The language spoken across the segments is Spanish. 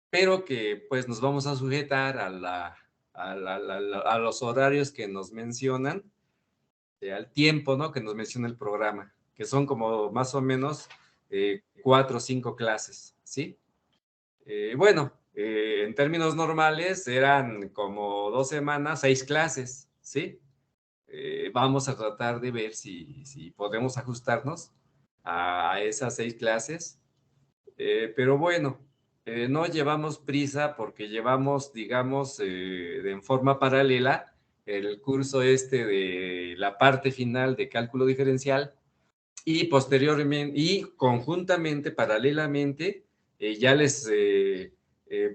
pero que pues nos vamos a sujetar a los horarios que nos mencionan, al tiempo, ¿no? Que nos menciona el programa, que son como más o menos 4 o 5 clases, ¿sí? Bueno, en términos normales eran como 2 semanas, 6 clases, ¿sí? Vamos a tratar de ver si podemos ajustarnos a esas 6 clases. Pero bueno, no llevamos prisa porque llevamos, digamos, en forma paralela el curso este de la parte final de cálculo diferencial y posteriormente y conjuntamente, paralelamente, ya les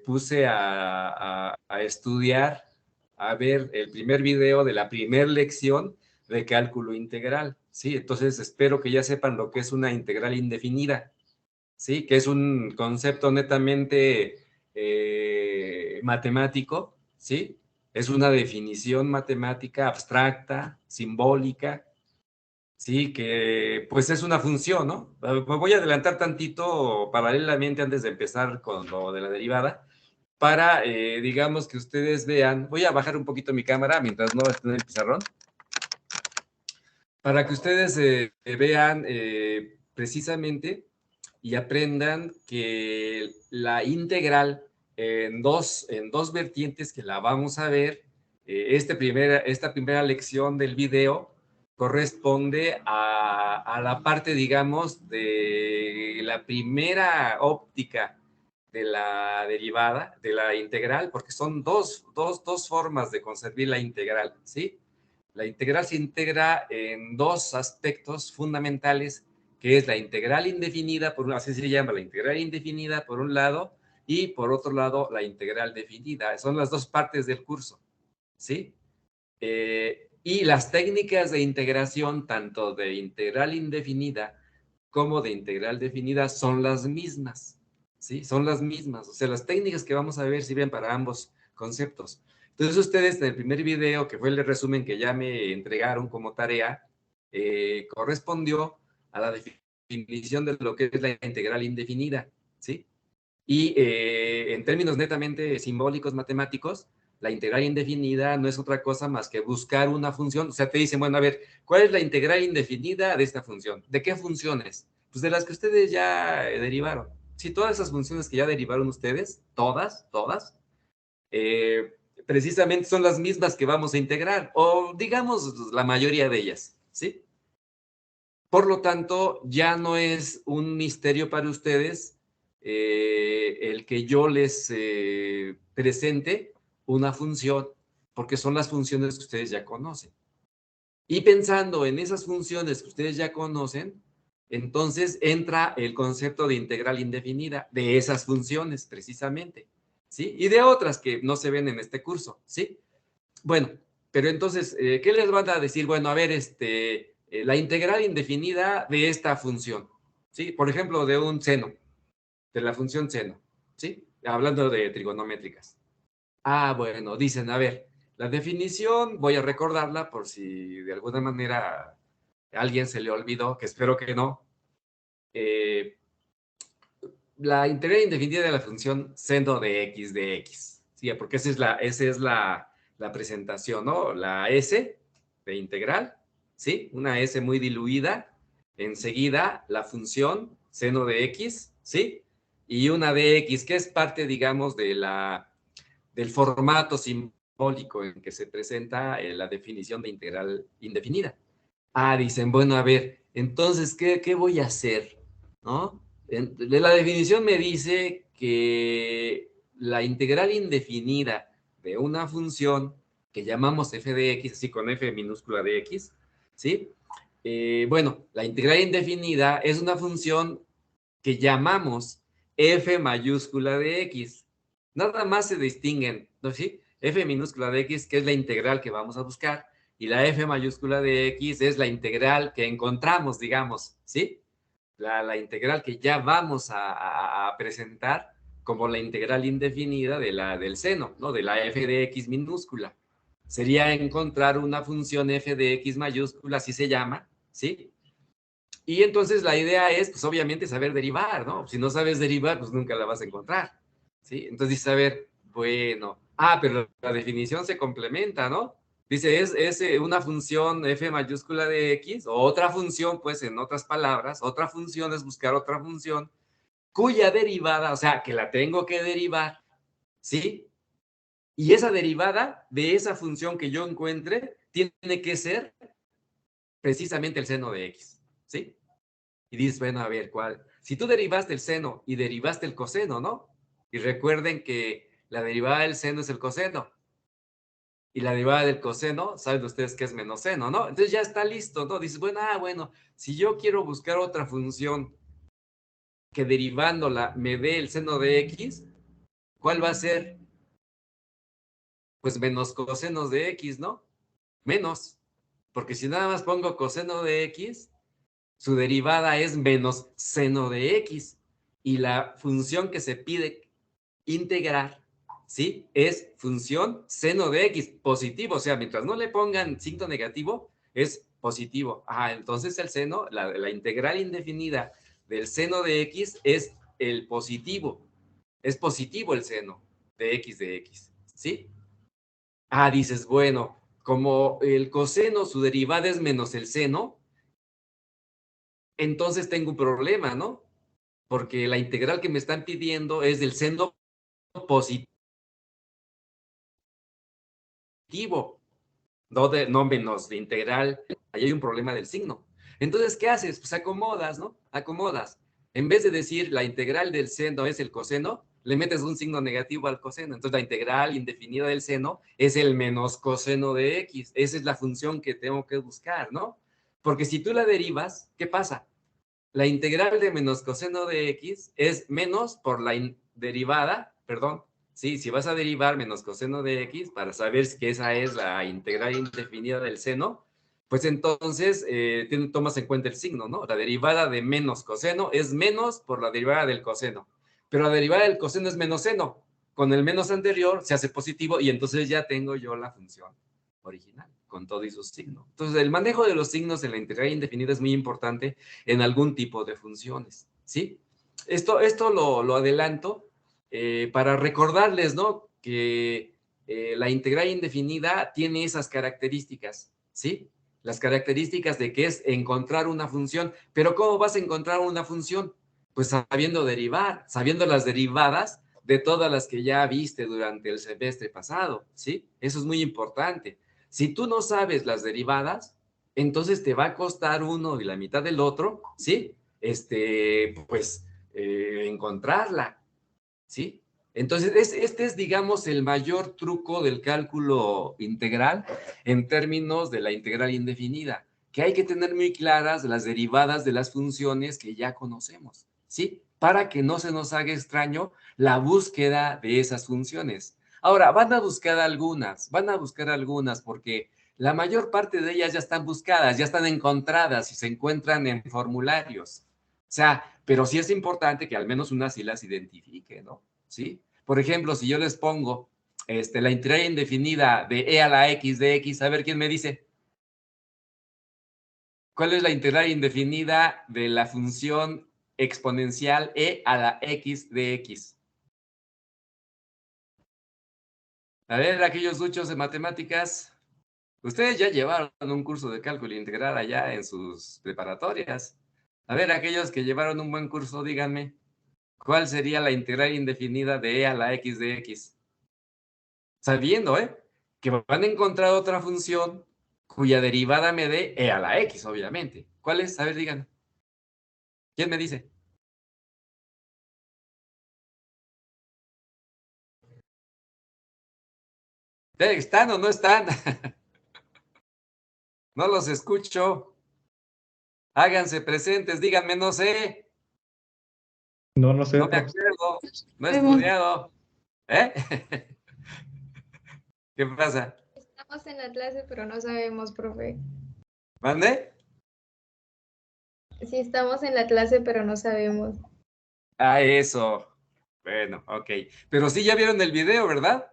puse a estudiar, a ver el primer video de la primera lección de cálculo integral, ¿sí? Entonces espero que ya sepan lo que es una integral indefinida. ¿Sí? Que es un concepto netamente matemático, ¿sí? Es una definición matemática abstracta, simbólica, ¿sí? Que pues es una función, ¿no? Me voy a adelantar tantito paralelamente antes de empezar con lo de la derivada, para, digamos, que ustedes vean, voy a bajar un poquito mi cámara mientras no esté en el pizarrón, para que ustedes vean precisamente y aprendan que la integral en dos vertientes que la vamos a ver, esta primera lección del video corresponde a la parte, digamos, de la primera óptica de la derivada, de la integral, porque son dos formas de concebir la integral, ¿sí? La integral se integra en dos aspectos fundamentales, que es la integral indefinida, así se llama, la integral indefinida por un lado, y por otro lado la integral definida. Son las dos partes del curso, ¿sí? Y las técnicas de integración, tanto de integral indefinida como de integral definida, son las mismas, ¿sí? Son las mismas. O sea, las técnicas que vamos a ver sirven para ambos conceptos. Entonces, ustedes en el primer video, que fue el resumen que ya me entregaron como tarea, correspondió a la definición de lo que es la integral indefinida, ¿sí? Y en términos netamente simbólicos, matemáticos, la integral indefinida no es otra cosa más que buscar una función. O sea, te dicen, bueno, a ver, ¿cuál es la integral indefinida de esta función? ¿De qué funciones? Pues de las que ustedes ya derivaron. Si todas esas funciones que ya derivaron ustedes, todas, eh, precisamente son las mismas que vamos a integrar, o digamos la mayoría de ellas, ¿sí? Por lo tanto, ya no es un misterio para ustedes el que yo les presente una función, porque son las funciones que ustedes ya conocen. Y pensando en esas funciones que ustedes ya conocen, entonces entra el concepto de integral indefinida de esas funciones, precisamente, ¿sí? Y de otras que no se ven en este curso, ¿sí? Bueno, pero entonces, ¿qué les van a decir? Bueno, a ver, la integral indefinida de esta función, ¿sí? Por ejemplo, de un seno, de la función seno, ¿sí? Hablando de trigonométricas. Ah, bueno, dicen, a ver, la definición, voy a recordarla por si de alguna manera a alguien se le olvidó, que espero que no. Eh, la integral indefinida de la función seno de x, ¿sí? Porque esa es la presentación, ¿no? La s de integral, ¿sí? Una s muy diluida. Enseguida, la función seno de x, ¿sí? Y una dx, que es parte, digamos, del formato simbólico en que se presenta la definición de integral indefinida. Ah, dicen, bueno, a ver, entonces, ¿qué voy a hacer? ¿No? De la definición me dice que la integral indefinida de una función que llamamos f de x, así con f minúscula de x, ¿sí? Bueno, la integral indefinida es una función que llamamos f mayúscula de x. Nada más se distinguen, ¿no? ¿Sí? F minúscula de x, que es la integral que vamos a buscar, y la f mayúscula de x es la integral que encontramos, digamos, ¿sí? La integral que ya vamos a presentar como la integral indefinida del seno, ¿no? De la f de x minúscula. Sería encontrar una función f de x mayúscula, así se llama, ¿sí? Y entonces la idea es, pues obviamente, saber derivar, ¿no? Si no sabes derivar, pues nunca la vas a encontrar. ¿sí? Entonces dice, a ver, bueno, pero la definición se complementa, ¿no? Dice, es una función f mayúscula de x, o otra función, pues en otras palabras, otra función es buscar otra función cuya derivada, o sea, que la tengo que derivar, ¿sí? Y esa derivada de esa función que yo encuentre tiene que ser precisamente el seno de x, ¿sí? Y dices, bueno, a ver, ¿cuál? Si tú derivaste el seno y derivaste el coseno, ¿no? Y recuerden que la derivada del seno es el coseno. Y la derivada del coseno, saben ustedes que es menos seno, ¿no? Entonces ya está listo, ¿no? Dices, bueno, bueno, si yo quiero buscar otra función que derivándola me dé el seno de x, ¿cuál va a ser? Pues menos cosenos de x, ¿no? Menos. Porque si nada más pongo coseno de x, su derivada es menos seno de x. Y la función que se pide integrar, ¿sí? Es función seno de x, positivo. O sea, mientras no le pongan signo negativo, es positivo. Entonces el seno, la integral indefinida del seno de x es el positivo. Es positivo el seno de x, ¿sí? Dices, bueno, como el coseno, su derivada es menos el seno, entonces tengo un problema, ¿no? Porque la integral que me están pidiendo es del seno positivo, no menos de integral. Ahí hay un problema del signo. Entonces, ¿qué haces? Pues acomodas, ¿no? Acomodas. En vez de decir la integral del seno es el coseno, le metes un signo negativo al coseno. Entonces, la integral indefinida del seno es el menos coseno de x. Esa es la función que tengo que buscar, ¿no? Porque si tú la derivas, ¿qué pasa? La integral de menos coseno de x es menos por la derivada, perdón, sí, si vas a derivar menos coseno de x para saber que esa es la integral indefinida del seno, pues entonces tomas en cuenta el signo, ¿no? La derivada de menos coseno es menos por la derivada del coseno, pero la derivada del coseno es menos seno. Con el menos anterior se hace positivo y entonces ya tengo yo la función original con todo y sus signos. Entonces, el manejo de los signos en la integral indefinida es muy importante en algún tipo de funciones, ¿sí? Esto lo adelanto para recordarles, ¿no? Que la integral indefinida tiene esas características, ¿sí? Las características de que es encontrar una función, pero ¿cómo vas a encontrar una función? Pues sabiendo derivar, sabiendo las derivadas de todas las que ya viste durante el semestre pasado, ¿sí? Eso es muy importante. Si tú no sabes las derivadas, entonces te va a costar uno y la mitad del otro, ¿sí? Pues, encontrarla, ¿sí? Entonces, este es, digamos, el mayor truco del cálculo integral en términos de la integral indefinida, que hay que tener muy claras las derivadas de las funciones que ya conocemos, ¿sí? Para que no se nos haga extraño la búsqueda de esas funciones. Ahora, van a buscar algunas porque la mayor parte de ellas ya están buscadas, ya están encontradas y se encuentran en formularios. O sea, pero sí es importante que al menos una sí las identifique, ¿no? ¿Sí? Por ejemplo, si yo les pongo la integral indefinida de e a la x de x, a ver quién me dice. ¿Cuál es la integral indefinida de la función exponencial e a la x de x? A ver, aquellos duchos de matemáticas, ustedes ya llevaron un curso de cálculo integral allá en sus preparatorias. A ver, aquellos que llevaron un buen curso, díganme, ¿cuál sería la integral indefinida de e a la x de x? Sabiendo, que van a encontrar otra función cuya derivada me dé e a la x, obviamente. ¿Cuál es? A ver, digan. ¿Quién me dice? ¿Están o no están? No los escucho. Háganse presentes, díganme, no sé. No, no sé, No me profe. acuerdo. No he Vemos. estudiado. ¿Eh? ¿Qué pasa? Estamos en la clase, pero no sabemos, profe. ¿Mande? Sí, estamos en la clase, pero no sabemos. Eso. Bueno, ok. Pero sí ya vieron el video, ¿verdad?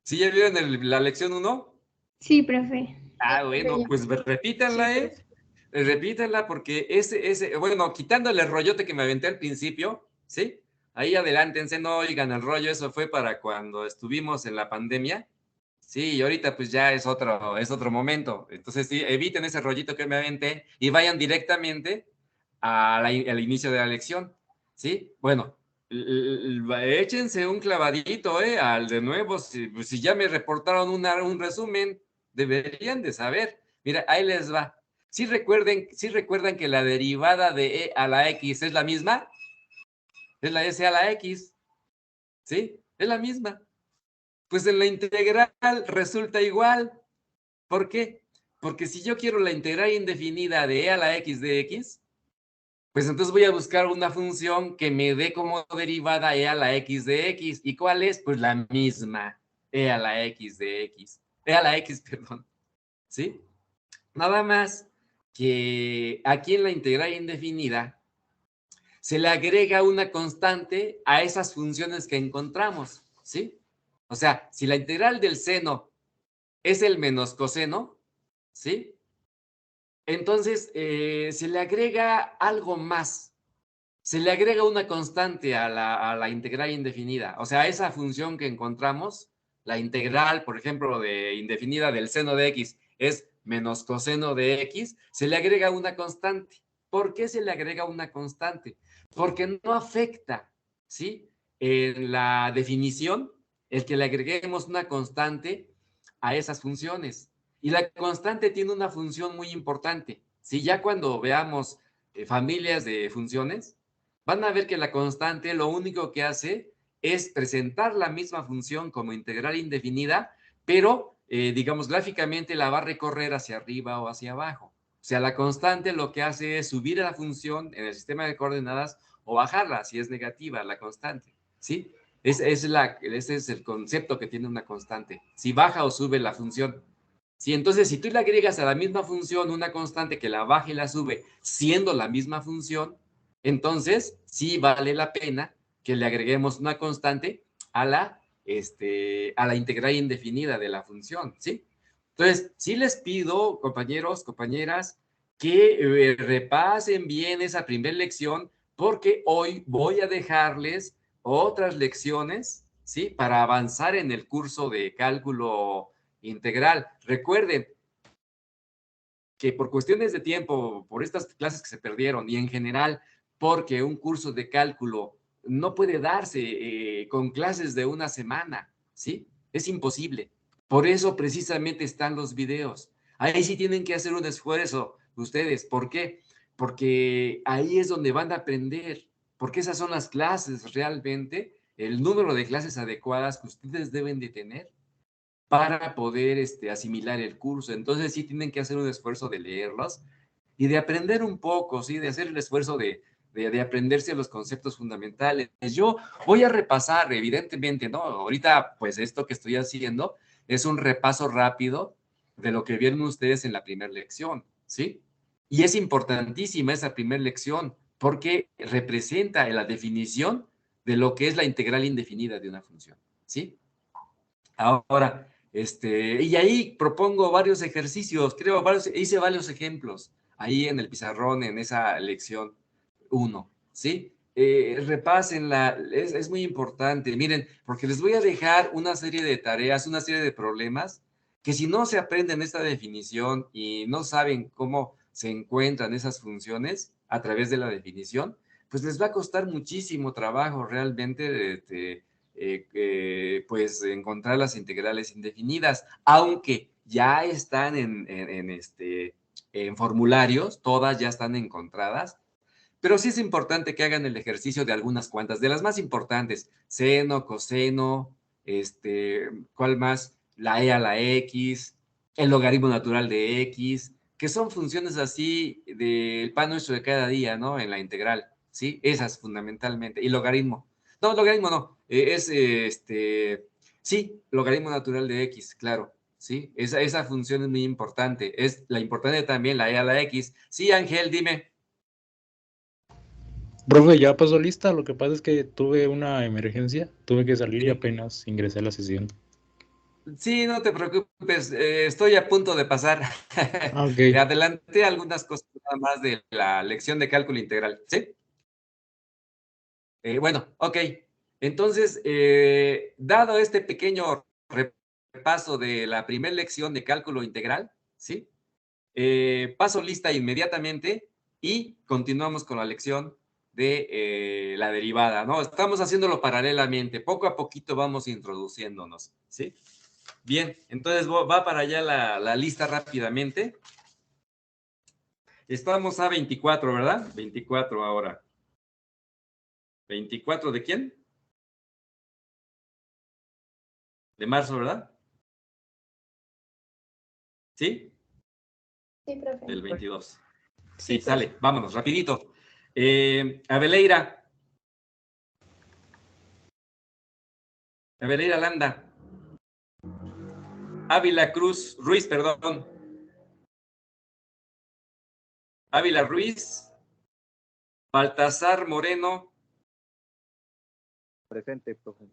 ¿Sí ya vieron la lección 1? Sí, profe. Sí, profe, Bueno, ya. pues Sí, repítanla, ¿eh? profe. repítanla porque bueno, quitándole el rollote que me aventé al principio, ¿sí? Ahí adelántense, no oigan el rollo, eso fue para cuando estuvimos en la pandemia. Sí, y ahorita pues ya es otro momento. Entonces sí, eviten ese rollito que me aventé y vayan directamente al inicio de la lección, ¿sí? Bueno, échense un clavadito, al de nuevo, pues, si ya me reportaron un resumen, deberían de saber. Mira, ahí les va. ¿Sí recuerdan que la derivada de e a la x es la misma? Es la s a la x, ¿sí? Es la misma. Pues en la integral resulta igual. ¿Por qué? Porque si yo quiero la integral indefinida de e a la x de x, pues entonces voy a buscar una función que me dé como derivada e a la x de x. ¿Y cuál es? Pues la misma, e a la x de x. E a la x, perdón. ¿Sí? Nada más que aquí en la integral indefinida se le agrega una constante a esas funciones que encontramos, ¿sí? O sea, si la integral del seno es el menos coseno, ¿sí? Entonces se le agrega algo más. Se le agrega una constante a la integral indefinida. O sea, esa función que encontramos, la integral, por ejemplo, de indefinida del seno de x es menos coseno de x, se le agrega una constante. ¿Por qué se le agrega una constante? Porque no afecta, ¿sí? En la definición, el que le agreguemos una constante a esas funciones. Y la constante tiene una función muy importante. ¿Sí? Ya cuando veamos familias de funciones, van a ver que la constante lo único que hace es presentar la misma función como integral indefinida, pero digamos gráficamente la va a recorrer hacia arriba o hacia abajo. O sea, la constante lo que hace es subir a la función en el sistema de coordenadas o bajarla si es negativa la constante, ¿sí? Ese es el concepto que tiene una constante, si baja o sube la función. Sí, entonces, si tú le agregas a la misma función una constante que la baja y la sube, siendo la misma función, entonces sí vale la pena que le agreguemos una constante a la integral indefinida de la función, ¿sí? Entonces, sí les pido, compañeros, compañeras, que repasen bien esa primera lección, porque hoy voy a dejarles otras lecciones, ¿sí? Para avanzar en el curso de cálculo integral. Recuerden que por cuestiones de tiempo, por estas clases que se perdieron y en general porque un curso de cálculo no puede darse con clases de una semana, ¿sí? Es imposible. Por eso precisamente están los videos. Ahí sí tienen que hacer un esfuerzo ustedes. ¿Por qué? Porque ahí es donde van a aprender, porque esas son las clases realmente, el número de clases adecuadas que ustedes deben de tener para poder asimilar el curso. Entonces sí tienen que hacer un esfuerzo de leerlos y de aprender un poco, ¿sí? De hacer el esfuerzo de aprenderse los conceptos fundamentales. Yo voy a repasar, evidentemente, ¿no? Ahorita, pues esto que estoy haciendo es un repaso rápido de lo que vieron ustedes en la primera lección, ¿sí? Y es importantísima esa primera lección porque representa la definición de lo que es la integral indefinida de una función, ¿sí? Ahora, y ahí propongo varios ejercicios, hice varios ejemplos ahí en el pizarrón, en esa lección 1, ¿sí? Repásenla, es muy importante, miren, porque les voy a dejar una serie de tareas, una serie de problemas, que si no se aprenden esta definición y no saben cómo se encuentran esas funciones a través de la definición, pues les va a costar muchísimo trabajo realmente pues encontrar las integrales indefinidas, aunque ya están en formularios, todas ya están encontradas, pero sí es importante que hagan el ejercicio de algunas cuantas, de las más importantes, seno, coseno, ¿cuál más? La e a la x, el logaritmo natural de x, que son funciones así del pan nuestro de cada día, ¿no? En la integral, ¿sí? Esas fundamentalmente. Y logaritmo. No, logaritmo no. Sí, logaritmo natural de x, claro. Sí, esa función es muy importante. Es la importante también, la e a la x. Sí, Ángel, dime. Profe, ya pasó lista. Lo que pasa es que tuve una emergencia, tuve que salir y Sí. apenas ingresé a la sesión. Sí, no te preocupes, estoy a punto de pasar. Ah, ok. Adelanté algunas cosas nada más de la lección de cálculo integral, ¿sí? Bueno, ok. Entonces, dado este pequeño repaso de la primera lección de cálculo integral, ¿sí? Paso lista inmediatamente y continuamos con la lección de la derivada, ¿no? Estamos haciéndolo paralelamente, poco a poquito vamos introduciéndonos, ¿sí? Bien, entonces va para allá la lista rápidamente. Estamos a 24, ¿verdad? 24 ahora. ¿24 de quién? De marzo, ¿verdad? ¿Sí? Sí, profe. Del 22. Sí, Sí, profe. sale, vámonos, rapidito. Abeleira. Abeleira Landa. Ávila Cruz, Ruiz, perdón. Ávila Ruiz. Baltasar Moreno. Presente, profe.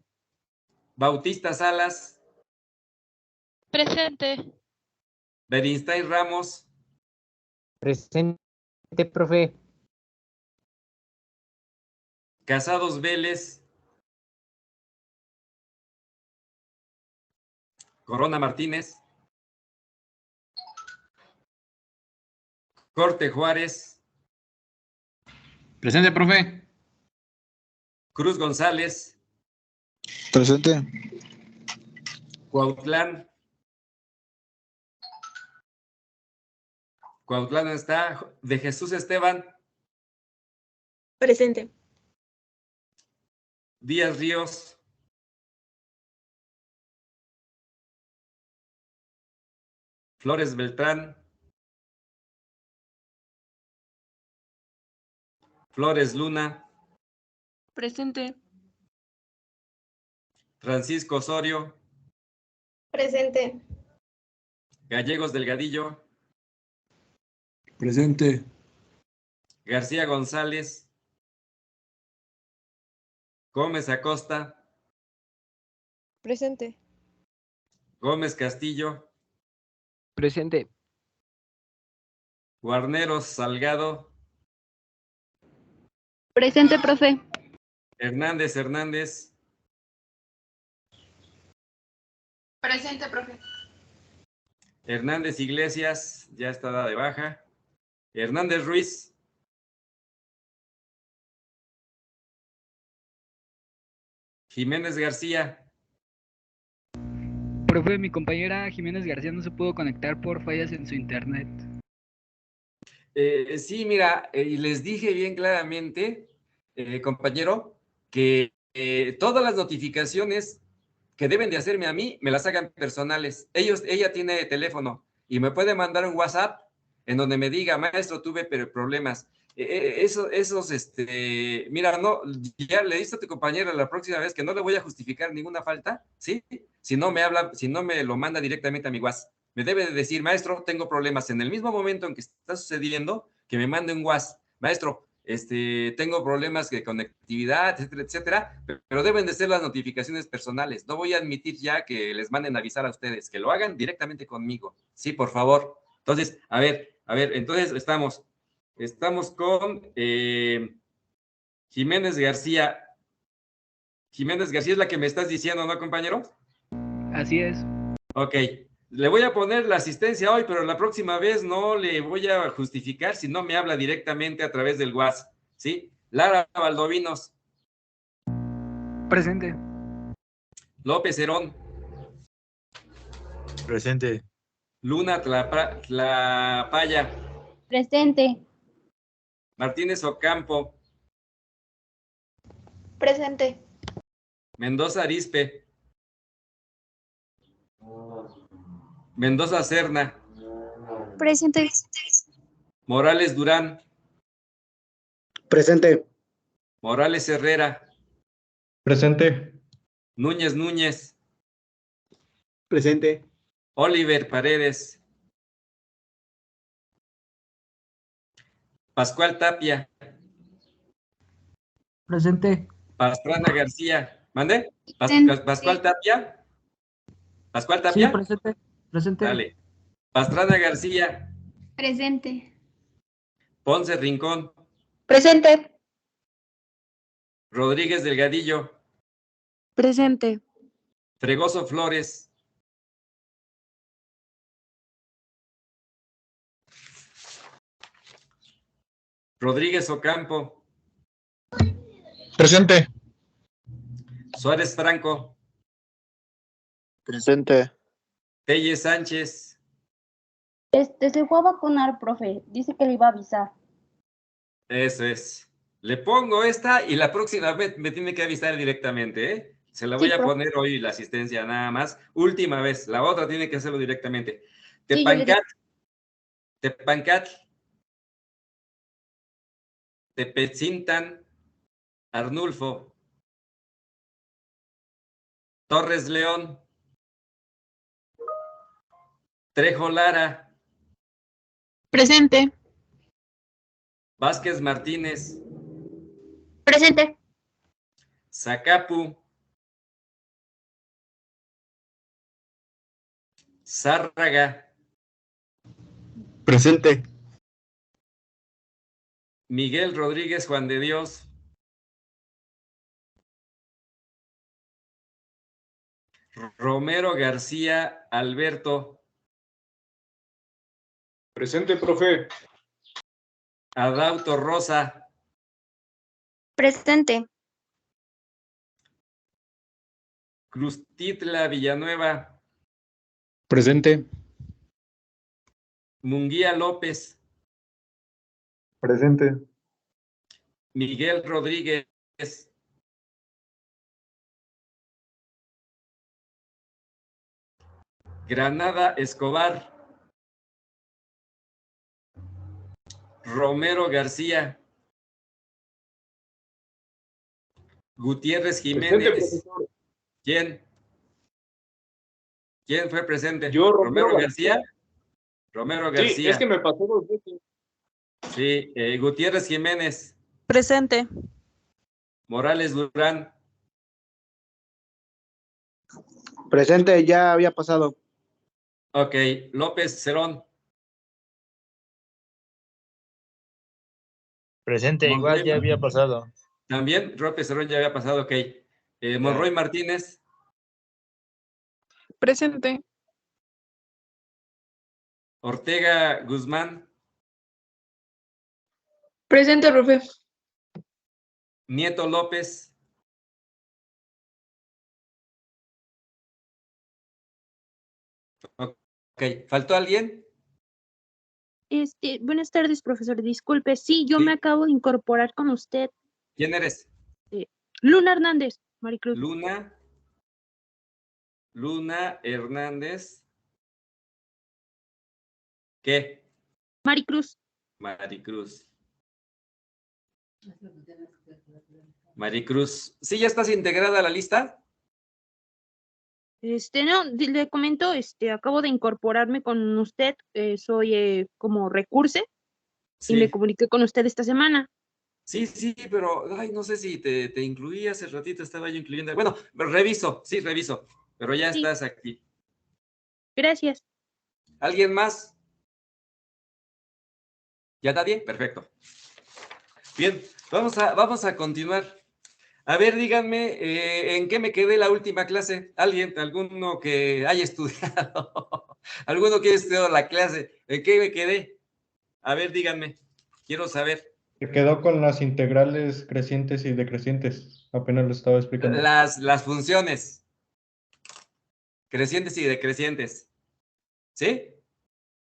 Bautista Salas. Presente. Berinstein Ramos. Presente, profe. Casados Vélez. Corona Martínez. Corte Juárez. Presente, profe. Cruz González. Presente. Cuautlán. Cuautlán está. De Jesús Esteban. Presente. Díaz Ríos. Flores Beltrán. Flores Luna. Presente. Francisco Osorio. Presente. Gallegos Delgadillo. Presente. García González. Gómez Acosta. Presente. Gómez Castillo. Presente. Guarneros Salgado. Presente, profe. Hernández Hernández. Presente, profe. Hernández Iglesias. Ya está dada de baja. Hernández Ruiz. Jiménez García. Profe, mi compañera Jiménez García no se pudo conectar por fallas en su internet. Sí, mira, y les dije bien claramente, compañero, que todas las notificaciones que deben de hacerme a mí, me las hagan personales. Ella tiene teléfono y me puede mandar un WhatsApp en donde me diga, maestro, tuve problemas. Mira, no, ya le diste a tu compañera la próxima vez que no le voy a justificar ninguna falta, ¿sí? Si no me habla, si no me lo manda directamente a mi WhatsApp. Me debe de decir, maestro, tengo problemas. En el mismo momento en que está sucediendo, que me mande un WhatsApp. Maestro, tengo problemas de conectividad, etcétera, etcétera, pero deben de ser las notificaciones personales. No voy a admitir ya que les manden avisar a ustedes, que lo hagan directamente conmigo. Sí, por favor. Entonces, a ver, entonces estamos con Jiménez García. Jiménez García es la que me estás diciendo, ¿no, compañero? Así es. Ok. Le voy a poner la asistencia hoy, pero la próxima vez no le voy a justificar si no me habla directamente a través del WhatsApp, ¿sí? Lara Valdovinos. Presente. López Herón. Presente. Luna Tlapaya. Presente. Martínez Ocampo. Presente. Mendoza Arispe. Mendoza Serna. Presente. Morales Durán. Presente. Morales Herrera. Presente. Núñez Núñez. Presente. Oliver Paredes. Pascual Tapia. Presente. Pastrana García. ¿Mande? Pascual Tapia. Pascual Sí, Tapia. presente. Presente. Dale. Pastrana García. Presente. Ponce Rincón. Presente. Rodríguez Delgadillo. Presente. Fregoso Flores. Rodríguez Ocampo. Presente. Suárez Franco. Presente. Telles Sánchez. Se fue a vacunar, profe. Dice que le iba a avisar. Eso es. Le pongo esta y la próxima vez me tiene que avisar directamente, ¿eh? Se la voy Sí, a profe. poner hoy la asistencia nada más. Última vez. La otra tiene que hacerlo directamente. Sí, yo le digo. Tepancat. Tepetzintan. Arnulfo. Torres León. Trejo Lara. Presente. Vázquez Martínez. Presente. Zacapu. Zárraga. Presente. Miguel Rodríguez Juan de Dios. Romero García Alberto. Presente, profe. Adauto Rosa. Presente. Crustitla Villanueva. Presente. Munguía López. Presente. Miguel Rodríguez. Granada Escobar. Romero García. Gutiérrez Jiménez. ¿Quién? ¿Quién fue presente? Yo, Romero García. Romero García. Sí, es que me pasó 2 veces. Sí, Gutiérrez Jiménez. Presente. Morales Durán. Presente, ya había pasado. Ok, López Cerón. Presente, igual Monroy ya había pasado. También, López Cerón ya había pasado, ok. Monroy Martínez. Presente. Ortega Guzmán. Presente, profe. Nieto López. Ok, ¿faltó alguien? Buenas tardes, profesor. Disculpe, sí, yo Sí. me acabo de incorporar con usted. ¿Quién eres? Luna Hernández, Maricruz. Luna Hernández. ¿Qué? Maricruz. Maricruz. Maricruz. ¿Sí ya estás integrada a la lista? No, le comento, acabo de incorporarme con usted, soy como recurse y me Sí. comuniqué con usted esta semana. Sí, pero ay, no sé si te incluí hace ratito, estaba yo incluyendo. Bueno, reviso, pero ya Sí. estás aquí. Gracias. ¿Alguien más? ¿Ya nadie? Perfecto. Bien, vamos a continuar. A ver, díganme, ¿en qué me quedé la última clase? ¿Alguno que haya estudiado? ¿Alguno que haya estudiado la clase? ¿En qué me quedé? A ver, díganme. Quiero saber. Se quedó con las integrales crecientes y decrecientes. Apenas lo estaba explicando. Las funciones. Crecientes y decrecientes. ¿Sí?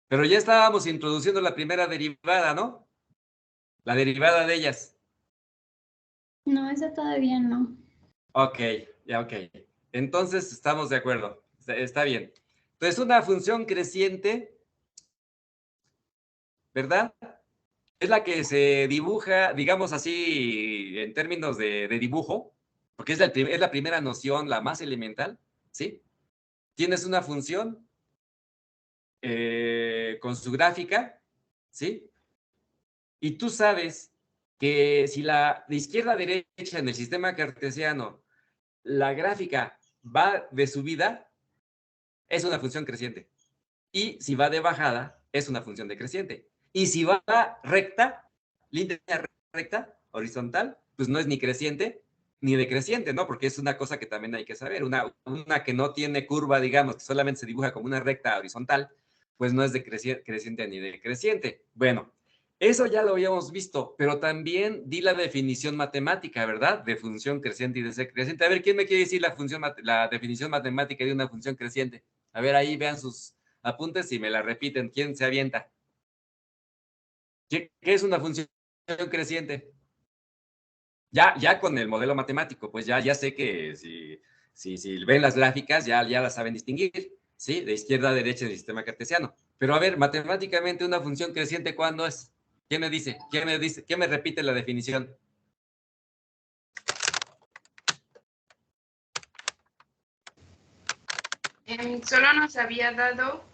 Pero ya estábamos introduciendo la primera derivada, ¿no? La derivada de ellas. No, esa todavía no. Ok, ya ok. Entonces estamos de acuerdo. Está bien. Entonces, una función creciente, ¿verdad? Es la que se dibuja, digamos así, en términos de dibujo, porque es la primera noción, la más elemental, ¿sí? Tienes una función con su gráfica, ¿sí? Y tú sabes que si de izquierda a derecha en el sistema cartesiano, la gráfica va de subida, es una función creciente. Y si va de bajada, es una función decreciente. Y si va recta, línea recta, horizontal, pues no es ni creciente ni decreciente, ¿no? Porque es una cosa que también hay que saber. Una que no tiene curva, digamos, que solamente se dibuja como una recta horizontal, pues no es creciente ni decreciente. Bueno, eso ya lo habíamos visto, pero también di la definición matemática, ¿verdad? De función creciente y decreciente. A ver, ¿quién me quiere decir la definición matemática de una función creciente? A ver, ahí vean sus apuntes y me la repiten. ¿Quién se avienta? ¿Qué es una función creciente? Ya con el modelo matemático, pues ya sé que si ven las gráficas, ya las saben distinguir, ¿sí? De izquierda a derecha en el sistema cartesiano. Pero a ver, matemáticamente una función creciente, ¿cuándo es? ¿Quién me dice? ¿Quién me repite la definición? Solo nos había dado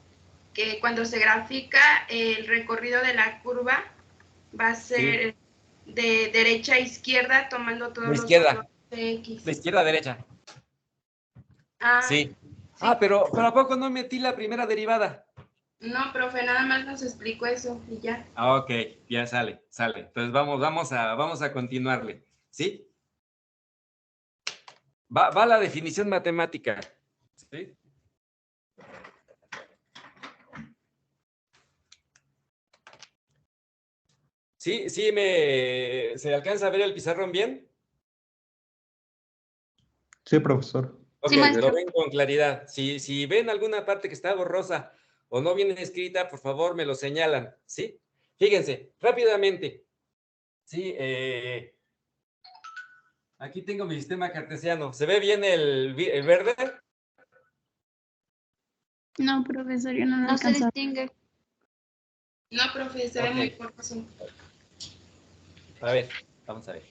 que cuando se grafica el recorrido de la curva va a ser de derecha a izquierda tomando todos los valores de X. De izquierda a derecha. Sí. Pero ¿a poco no metí la primera derivada? No, profe, nada más nos explicó eso y ya. Ok, ya sale. Entonces vamos a continuarle, ¿sí? Va la definición matemática, ¿sí? ¿Sí se alcanza a ver el pizarrón bien? Sí, profesor. Ok, Sí, maestro. lo ven con claridad. Si ven alguna parte que está borrosa o no viene escrita, por favor me lo señalan, ¿sí? Fíjense, rápidamente. Sí, aquí tengo mi sistema cartesiano. ¿Se ve bien el verde? No, profesor, yo no lo No se alcanzo. distingue. No, profe, se ve muy borroso. A ver, vamos a ver.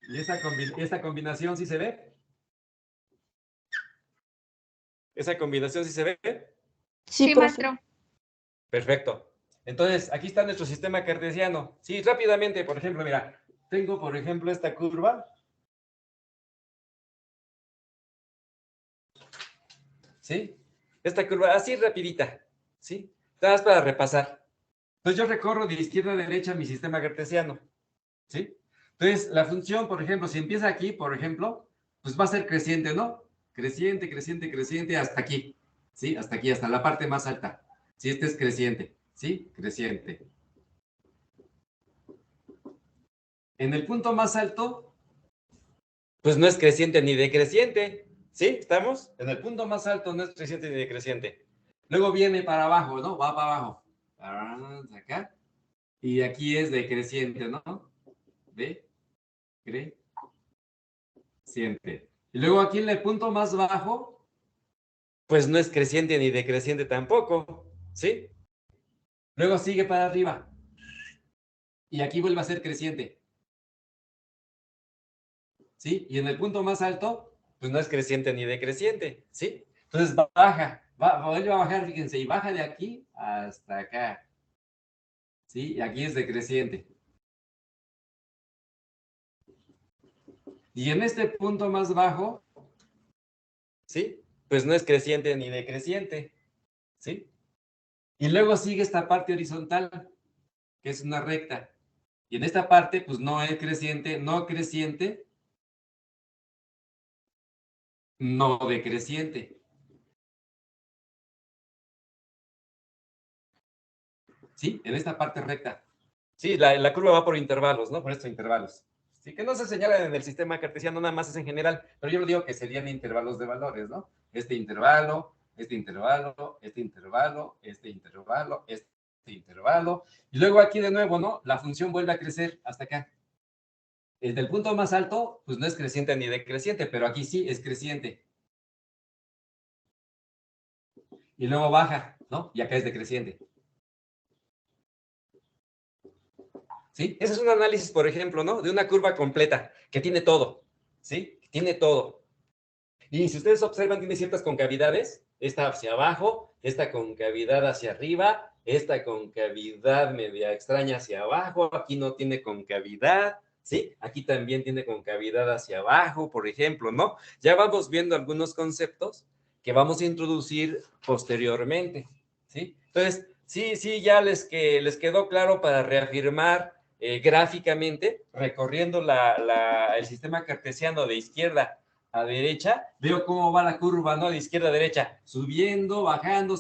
¿Y esta combinación sí se ve? ¿Esa combinación sí se ve? Sí, maestro. Perfecto. Entonces, aquí está nuestro sistema cartesiano. Sí, rápidamente, por ejemplo, mira, tengo, por ejemplo, esta curva. ¿Sí? Esta curva así rapidita. ¿Sí? Nada más para repasar. Entonces, yo recorro de izquierda a derecha mi sistema cartesiano. ¿Sí? Entonces, la función, por ejemplo, si empieza aquí, por ejemplo, pues va a ser creciente, ¿no? Creciente, creciente, creciente, hasta aquí. ¿Sí? Hasta aquí, hasta la parte más alta. ¿Sí? Este es creciente. ¿Sí? Creciente. En el punto más alto, pues no es creciente ni decreciente. ¿Sí? ¿Estamos? En el punto más alto no es creciente ni decreciente. Luego viene para abajo, ¿no? Va para abajo. Acá. Y aquí es decreciente, ¿no? Decreciente. Y luego aquí en el punto más bajo, pues no es creciente ni decreciente tampoco. ¿Sí? Luego sigue para arriba. Y aquí vuelve a ser creciente. ¿Sí? Y en el punto más alto, pues no es creciente ni decreciente, ¿sí? Entonces vuelve a bajar, fíjense, y baja de aquí hasta acá, ¿sí? Y aquí es decreciente. Y en este punto más bajo, ¿sí? Pues no es creciente ni decreciente, ¿sí? Y luego sigue esta parte horizontal, que es una recta. Y en esta parte, pues no es creciente, no creciente, no decreciente. ¿Sí? En esta parte recta. Sí, la curva va por intervalos, ¿no? Por estos intervalos. Sí, que no se señalan en el sistema cartesiano, nada más es en general, pero yo lo digo que serían intervalos de valores, ¿no? Este intervalo, este intervalo, este intervalo, este intervalo, este intervalo. Y luego aquí de nuevo, ¿no? La función vuelve a crecer hasta acá. Desde el punto más alto, pues no es creciente ni decreciente, pero aquí sí es creciente. Y luego baja, ¿no? Y acá es decreciente. ¿Sí? Ese es un análisis, por ejemplo, ¿no? De una curva completa, que tiene todo, ¿sí? Tiene todo. Y si ustedes observan, tiene ciertas concavidades, esta hacia abajo, esta concavidad hacia arriba, esta concavidad media extraña hacia abajo, aquí no tiene concavidad, ¿sí? Aquí también tiene concavidad hacia abajo, por ejemplo, ¿no? Ya vamos viendo algunos conceptos que vamos a introducir posteriormente, ¿sí? Entonces, sí, ya les quedó claro para reafirmar gráficamente, recorriendo el sistema cartesiano de izquierda a derecha, veo cómo va la curva, ¿no? De izquierda a derecha, subiendo, bajando,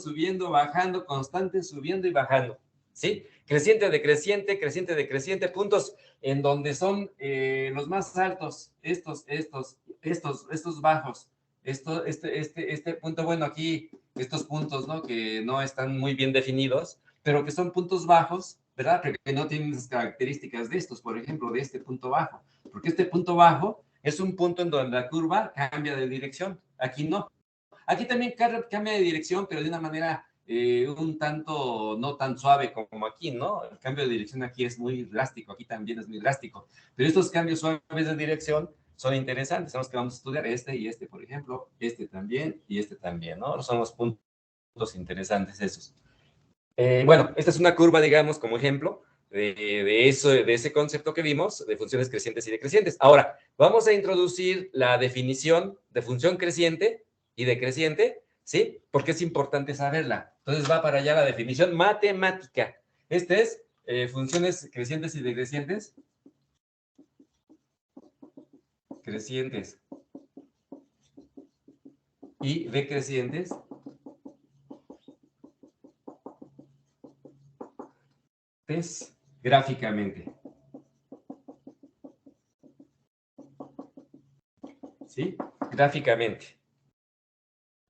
constante, subiendo y bajando, ¿sí? Creciente, decreciente, puntos en donde son los más altos, estos bajos, este punto, bueno, aquí, estos puntos, ¿no? Que no están muy bien definidos, pero que son puntos bajos, ¿verdad? Pero que no tienen las características de estos, por ejemplo, de este punto bajo, porque este punto bajo es un punto en donde la curva cambia de dirección. Aquí no. Aquí también cambia de dirección, pero de una manera un tanto no tan suave como aquí, ¿no? El cambio de dirección aquí es muy drástico, aquí también es muy drástico. Pero estos cambios suaves de dirección son interesantes. Son los que vamos a estudiar, este y este, por ejemplo, este también y este también, ¿no? Son los puntos interesantes esos. Bueno, esta es una curva, digamos, como ejemplo de ese concepto que vimos, de funciones crecientes y decrecientes. Ahora, vamos a introducir la definición de función creciente y decreciente, ¿sí? Porque es importante saberla. Entonces va para allá la definición matemática. Este es funciones crecientes y decrecientes. Crecientes y decrecientes. Gráficamente. ¿Sí? Gráficamente.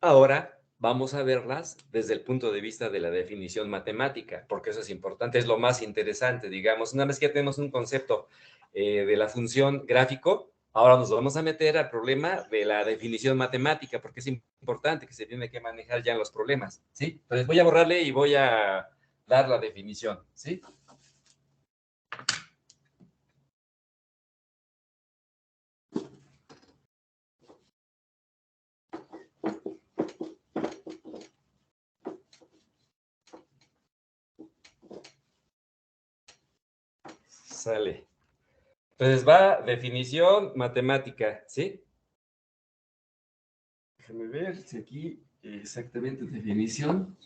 Ahora vamos a verlas desde el punto de vista de la definición matemática, porque eso es importante, es lo más interesante, digamos. Una vez que ya tenemos un concepto de la función gráfico, ahora nos vamos a meter al problema de la definición matemática, porque es importante que se tiene que manejar ya en los problemas, ¿sí? Entonces voy a borrarle y voy a dar la definición, ¿sí? Sale. Entonces va definición matemática, ¿sí? Déjame ver si aquí exactamente definición.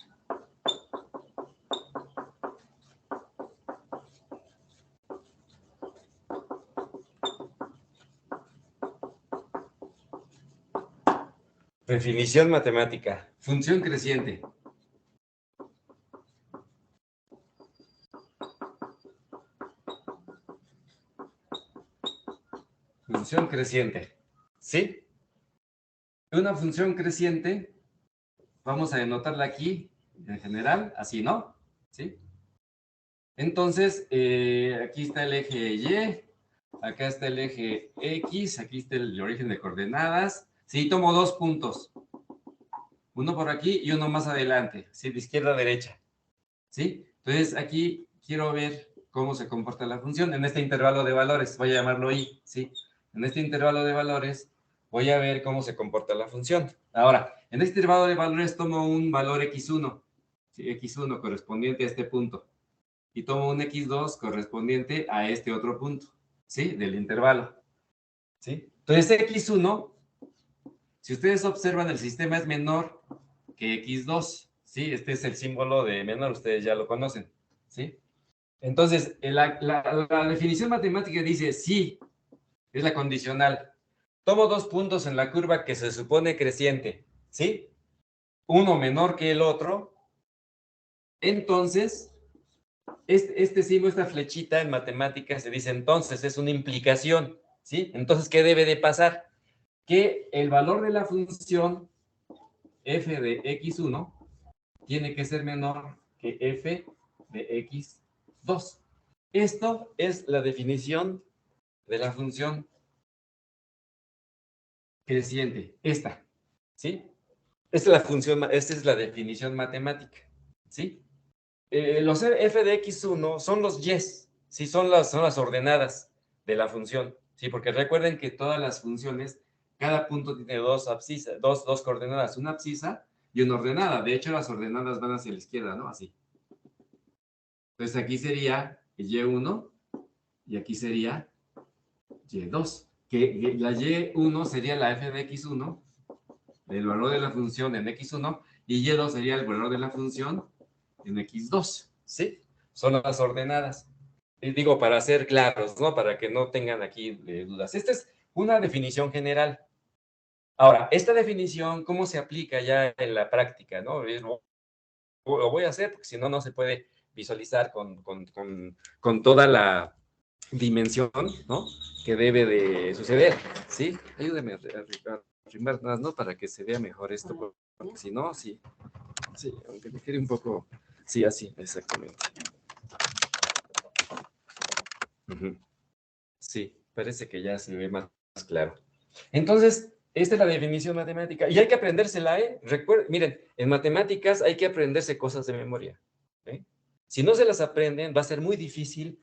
Definición matemática. Función creciente. Función creciente, ¿sí? Una función creciente, vamos a denotarla aquí, en general, así, ¿no? ¿Sí? Entonces, aquí está el eje Y, acá está el eje X, aquí está el origen de coordenadas. Sí, tomo dos puntos. Uno por aquí y uno más adelante, ¿sí? De izquierda a derecha, ¿sí? Entonces, aquí quiero ver cómo se comporta la función en este intervalo de valores. Voy a llamarlo I, ¿sí? En este intervalo de valores voy a ver cómo se comporta la función. Ahora, en este intervalo de valores tomo un valor x1, ¿sí? X1 correspondiente a este punto. Y tomo un x2 correspondiente a este otro punto, ¿sí? Del intervalo, ¿sí? Entonces, x1, si ustedes observan, el sistema es menor que x2, ¿sí? Este es el símbolo de menor, ustedes ya lo conocen, ¿sí? Entonces, la definición matemática dice sí, es la condicional. Tomo dos puntos en la curva que se supone creciente, ¿sí? Uno menor que el otro. Entonces, este símbolo, esta flechita en matemáticas se dice entonces, es una implicación, ¿sí? Entonces, ¿qué debe de pasar? Que el valor de la función f de x1 tiene que ser menor que f de x2. Esto es la definición de la función creciente, esta, ¿sí? Esta es la definición matemática, ¿sí? Los f de x1 son los y's, ¿sí? Son las ordenadas de la función, ¿sí? Porque recuerden que todas las funciones, cada punto tiene dos abscisas, dos coordenadas, una abscisa y una ordenada. De hecho, las ordenadas van hacia la izquierda, ¿no? Así. Entonces, aquí sería Y1 y aquí sería Y2. Que la Y1 sería la f de x1, el valor de la función en x1, y Y2 sería el valor de la función en x2, ¿sí? Son las ordenadas. Y digo, para ser claros, ¿no? Para que no tengan aquí dudas. Esta es una definición general. Ahora, esta definición, ¿cómo se aplica ya en la práctica, no? Lo voy a hacer porque si no, no se puede visualizar con toda la dimensión, ¿no? Que debe de suceder, ¿sí? Ayúdeme a arrimar más, ¿no? Para que se vea mejor esto, porque si no, sí, aunque me quede un poco, sí, así, exactamente. Sí, parece que ya se ve más claro. Entonces, esta es la definición matemática, y hay que aprendérsela, ¿eh? Miren, en matemáticas hay que aprenderse cosas de memoria, ¿eh? Si no se las aprenden, va a ser muy difícil,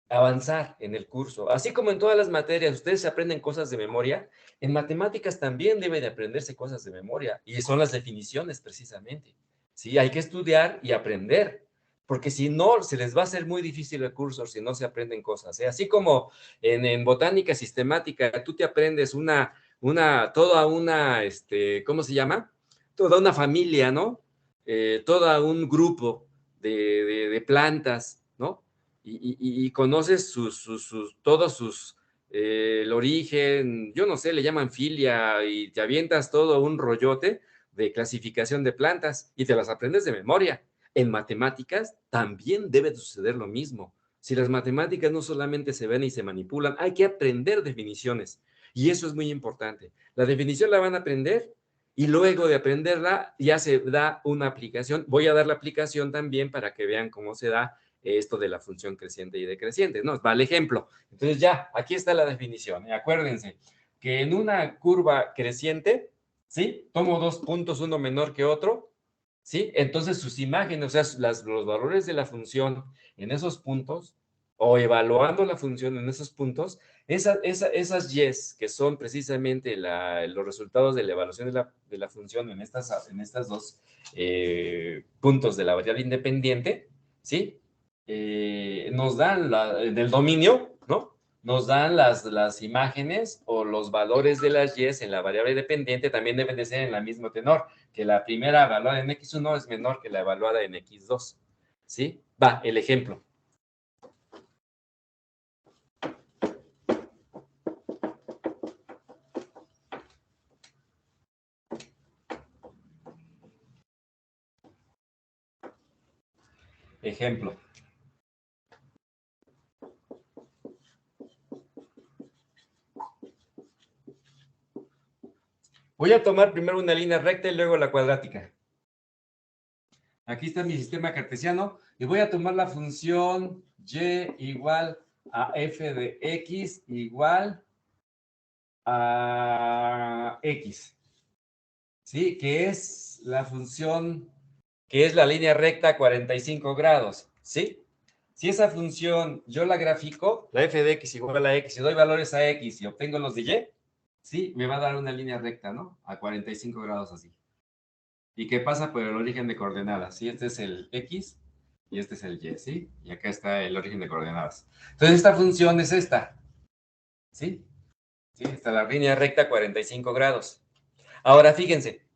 avanzar en el curso. Así como en todas las materias, ustedes se aprenden cosas de memoria, en matemáticas también deben de aprenderse cosas de memoria, y son las definiciones precisamente, ¿sí? Hay que estudiar y aprender, porque si no, se les va a hacer muy difícil el curso si no se aprenden cosas, ¿eh? Así como en botánica sistemática, tú te aprendes toda una, ¿cómo se llama? Toda una familia, ¿no? Todo un grupo de plantas, ¿no? Y conoces el origen, yo no sé, le llaman filia, y te avientas todo un rollote de clasificación de plantas y te las aprendes de memoria. En matemáticas también debe suceder lo mismo. Si las matemáticas no solamente se ven y se manipulan, hay que aprender definiciones. Y eso es muy importante. La definición la van a aprender y luego de aprenderla ya se da una aplicación. Voy a dar la aplicación también para que vean cómo se da esto de la función creciente y decreciente, ¿no? Va el ejemplo. Entonces ya, aquí está la definición. Y acuérdense que en una curva creciente, ¿sí? Tomo dos puntos, uno menor que otro, ¿sí? Entonces sus imágenes, o sea, los valores de la función en esos puntos, o evaluando la función en esos puntos, esas yes, que son precisamente los resultados de la evaluación de la función en estas dos puntos de la variable independiente, ¿sí? Nos dan del dominio, ¿no? Nos dan las imágenes o los valores de las yes en la variable dependiente, también deben de ser en la misma tenor, que la primera evaluada en x1 es menor que la evaluada en x2, ¿sí? Va, el ejemplo. Ejemplo. Voy a tomar primero una línea recta y luego la cuadrática. Aquí está mi sistema cartesiano y voy a tomar la función y igual a f de x igual a x. ¿Sí? Que es la función, que es la línea recta a 45 grados. ¿Sí? Si esa función yo la grafico, la f de x igual a x, y doy valores a x y obtengo los de y, ¿sí? Me va a dar una línea recta, ¿no? A 45 grados así. ¿Y qué pasa por el origen de coordenadas? ¿Sí? Este es el x y este es el y, ¿sí? Y acá está el origen de coordenadas. Entonces, esta función es esta, ¿sí? ¿Sí? Está la línea recta a 45 grados. Ahora, fíjense,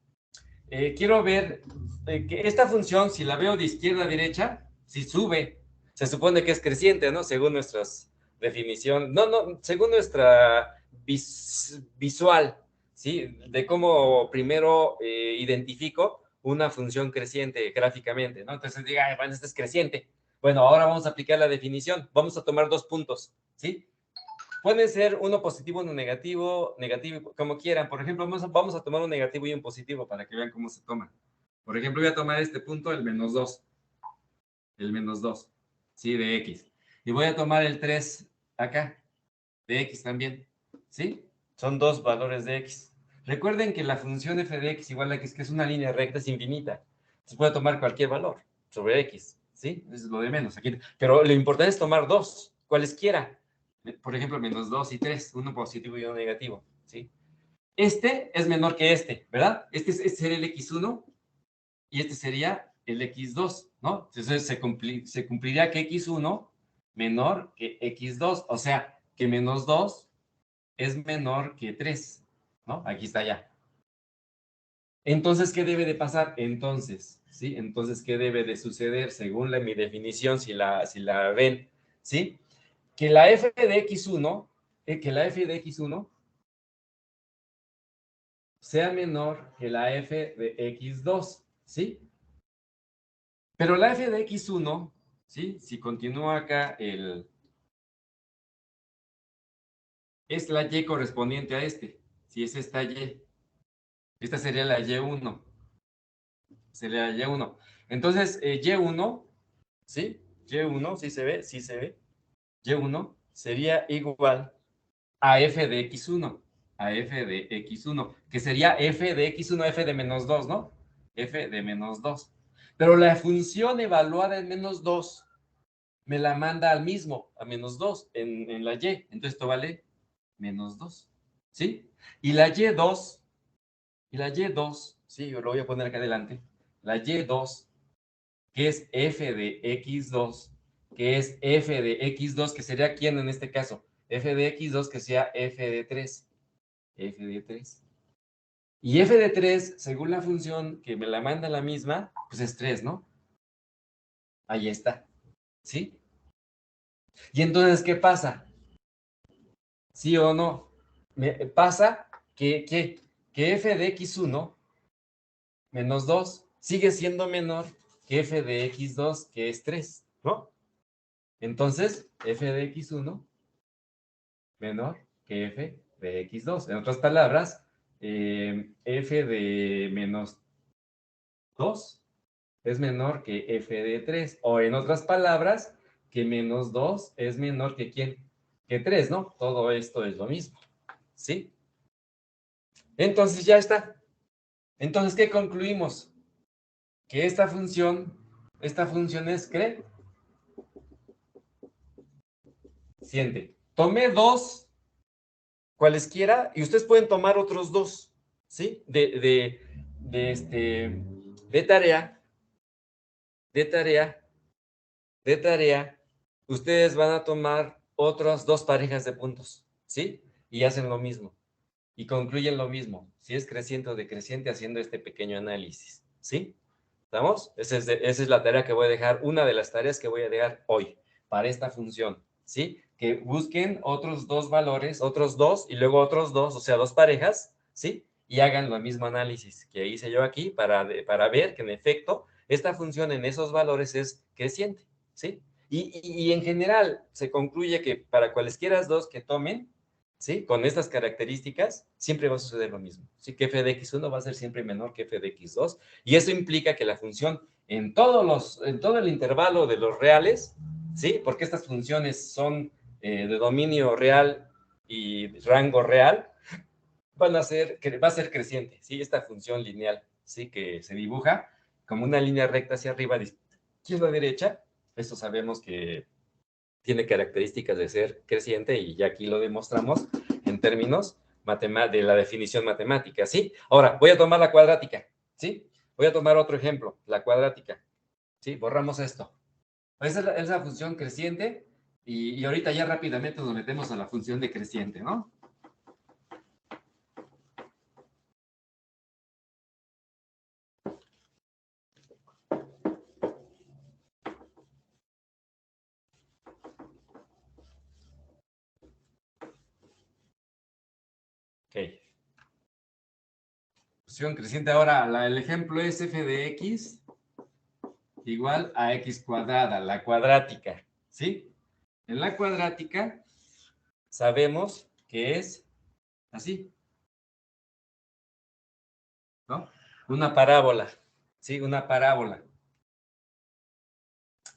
quiero ver que esta función, si la veo de izquierda a derecha, si sube, se supone que es creciente, ¿no? Según nuestras definiciones, no, según nuestra visual, ¿sí? De cómo primero identifico una función creciente gráficamente, ¿no? Entonces diga, bueno, esta es creciente. Bueno, ahora vamos a aplicar la definición. Vamos a tomar dos puntos, ¿sí? Pueden ser uno positivo, uno negativo, como quieran. Por ejemplo, vamos a tomar un negativo y un positivo para que vean cómo se toma. Por ejemplo, voy a tomar este punto, el menos 2. El menos 2, ¿sí? De x. Y voy a tomar el 3 acá, de x también, ¿sí? Son dos valores de x. Recuerden que la función f de x igual a x, que es una línea recta, es infinita. Se puede tomar cualquier valor sobre x, ¿sí? Eso es lo de menos aquí. Pero lo importante es tomar dos, cualesquiera. Por ejemplo, menos 2 y 3, uno positivo y uno negativo, ¿sí? Este es menor que este, ¿verdad? Este sería el X1 y este sería el X2, ¿no? Entonces se cumpliría que X1 menor que X2, o sea, que menos 2 es menor que 3, ¿no? Aquí está ya. Entonces, ¿qué debe de pasar? Entonces, ¿sí? Entonces, ¿qué debe de suceder según mi definición, si la ven, ¿sí? Que la f de x1, sea menor que la f de x2, ¿sí? Pero la f de x1, ¿sí? Si continúa acá es la y correspondiente a este, si es esta y. Esta sería la y1. Sería la y1. Entonces, y1, ¿sí? Y1, ¿sí se ve? Sí se ve. Y1 sería igual a f de x1, a f de x1, que sería f de x1, f de menos 2, ¿no? F de menos 2. Pero la función evaluada en menos 2 me la manda al mismo, a menos 2, en la y. Entonces esto vale menos 2, ¿sí? Y la y2, sí, yo lo voy a poner acá adelante, la y2, que es f de x2, que es f de x2, que sería ¿quién en este caso? F de x2, que sea f de 3. F de 3. Y f de 3, según la función que me la manda la misma, pues es 3, ¿no? Ahí está. ¿Sí? Y entonces, ¿qué pasa? ¿Sí o no? Pasa que f de x1 menos 2 sigue siendo menor que f de x2, que es 3, ¿no? Entonces, f de x1 menor que f de x2. En otras palabras, f de menos 2 es menor que f de 3. O en otras palabras, que menos 2 es menor que ¿quién? Que 3, ¿no? Todo esto es lo mismo, ¿sí? Entonces ya está. Entonces, ¿qué concluimos? Que esta función es creciente. Tomé dos cualesquiera y ustedes pueden tomar otros dos, ¿sí? De tarea, ustedes van a tomar otras dos parejas de puntos, ¿sí? Y hacen lo mismo. Y concluyen lo mismo, si es creciente o decreciente, haciendo este pequeño análisis, ¿sí? ¿Estamos? Esa es la tarea que voy a dejar, una de las tareas que voy a dejar hoy para esta función, ¿sí? Que busquen otros dos valores, otros dos y luego otros dos, o sea, dos parejas, ¿sí? Y hagan lo mismo análisis que hice yo aquí para ver que en efecto esta función en esos valores es creciente, ¿sí? Y en general se concluye que para cualesquiera dos que tomen, ¿sí? Con estas características, siempre va a suceder lo mismo. ¿Sí? Que f de x1 va a ser siempre menor que f de x2. Y eso implica que la función en todo el intervalo de los reales, ¿sí? Porque estas funciones son de dominio real y rango real, va a ser creciente, ¿sí? Esta función lineal, ¿sí? Que se dibuja como una línea recta hacia arriba, de izquierda a derecha. Esto sabemos que tiene características de ser creciente y ya aquí lo demostramos en términos de la definición matemática, ¿sí? Ahora, voy a tomar la cuadrática, ¿sí? Voy a tomar otro ejemplo, la cuadrática, ¿sí? Borramos esto. Esa es la función creciente y ahorita ya rápidamente nos metemos a la función decreciente, ¿no? Ok. Función creciente. Ahora, el ejemplo es f de x igual a x cuadrada, la cuadrática, ¿sí? En la cuadrática sabemos que es así, ¿no? Una parábola, ¿sí? Una parábola.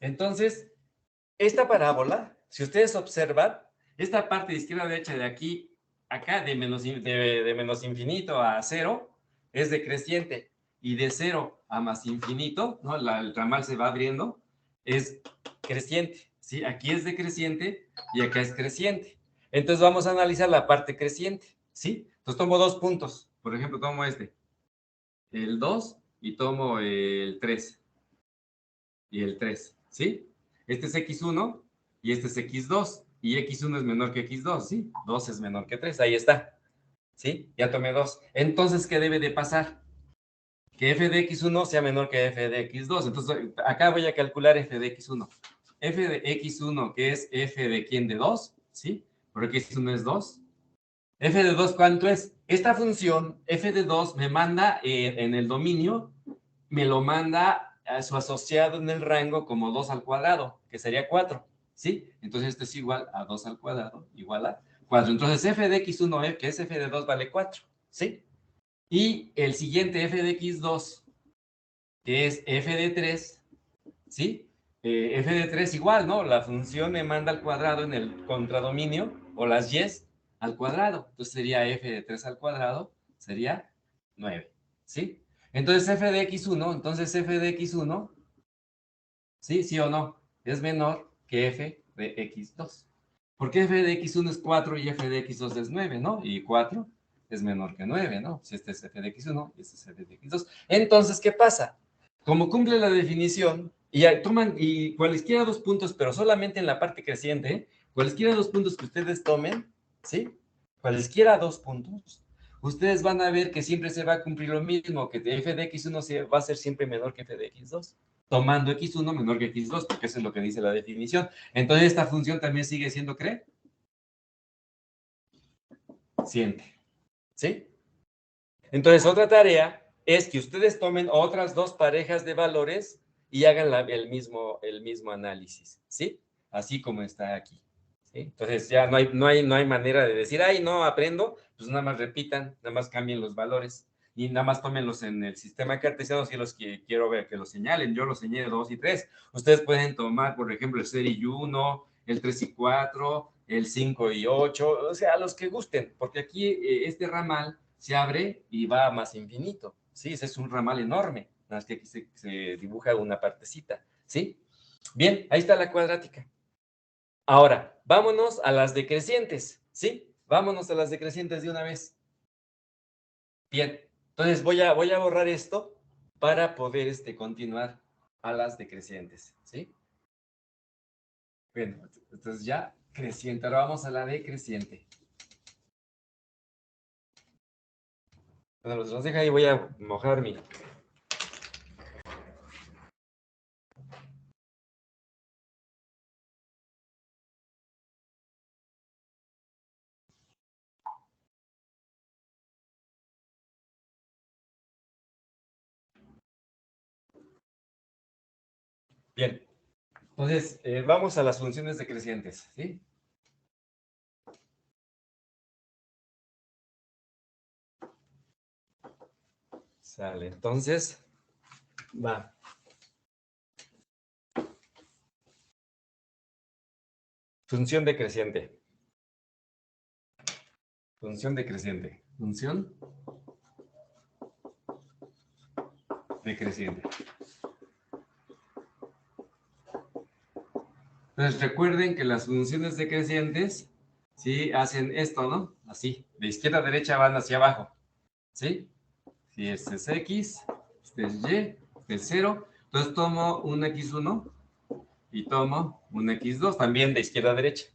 Entonces, esta parábola, si ustedes observan, esta parte de izquierda a derecha de aquí, acá, de menos infinito a 0, es decreciente. Y de 0 a más infinito, ¿no? El ramal se va abriendo, es creciente, ¿sí? Aquí es decreciente y acá es creciente. Entonces vamos a analizar la parte creciente, ¿sí? Entonces tomo 2 puntos. Por ejemplo, tomo el 2 y tomo el 3 y el 3, ¿sí? Este es x1 y este es x2 y x1 es menor que x2, ¿sí? 2 es menor que 3, ahí está, ¿sí? Ya tomé 2. Entonces, ¿qué debe de pasar? Que f de x1 sea menor que f de x2. Entonces, acá voy a calcular f de x1. F de x1, que es f de ¿quién? De 2, ¿sí? Porque x1 es 2. F de 2, ¿cuánto es? Esta función, f de 2, me manda en el dominio, me lo manda a su asociado en el rango como 2 al cuadrado, que sería 4, ¿sí? Entonces esto es igual a 2 al cuadrado, igual a 4. Entonces f de x1, que es f de 2, vale 4, ¿sí? Y el siguiente f de x2, que es f de 3, ¿sí? F de 3 igual, ¿no? La función me manda al cuadrado en el contradominio, o las y's al cuadrado. Entonces sería f de 3 al cuadrado, sería 9, ¿sí? Entonces f de x1, ¿sí? ¿Sí o no? Es menor que f de x2. Porque f de x1 es 4 y f de x2 es 9, ¿no? Y 4 es menor que 9, ¿no? Si este es f de x1 y este es f de x2. Entonces, ¿qué pasa? Como cumple la definición, y toman y cualesquiera 2 puntos, pero solamente en la parte creciente, ¿eh? Cualesquiera 2 puntos que ustedes tomen, ¿sí? Cualesquiera 2 puntos, ustedes van a ver que siempre se va a cumplir lo mismo, que f de x1 va a ser siempre menor que f de x2, tomando x1 menor que x2, porque eso es lo que dice la definición. Entonces, esta función también sigue siendo creciente, ¿sí? Entonces, otra tarea es que ustedes tomen otras 2 parejas de valores y hagan el mismo análisis, ¿sí? Así como está aquí, ¿sí? Entonces, ya no hay manera de decir, ay, no, aprendo, pues nada más repitan, nada más cambien los valores y nada más tómenlos en el sistema cartesiano si los que quiero ver que los señalen. Yo los señalé 2 y 3. Ustedes pueden tomar, por ejemplo, el 0 y 1, el 3 y 4, el 5 y 8, o sea, los que gusten, porque aquí este ramal se abre y va a más infinito, ¿sí? Ese es un ramal enorme, nada más que aquí se dibuja una partecita, ¿sí? Bien, ahí está la cuadrática. Ahora, vámonos a las decrecientes, ¿sí? Vámonos a las decrecientes de una vez. Bien, entonces voy a borrar esto para poder continuar a las decrecientes, ¿sí? Bien, entonces ya creciente, ahora vamos a la decreciente. Bueno, los deja ahí, voy a mojar mi... Bien, entonces vamos a las funciones decrecientes, ¿sí? Sale, entonces, va. Función decreciente. Función decreciente. Función decreciente. Entonces, recuerden que las funciones decrecientes, ¿sí? Hacen esto, ¿no? Así, de izquierda a derecha van hacia abajo, ¿sí? Si este es X, este es Y, este es 0. Entonces tomo un X1 y tomo un X2, también de izquierda a derecha.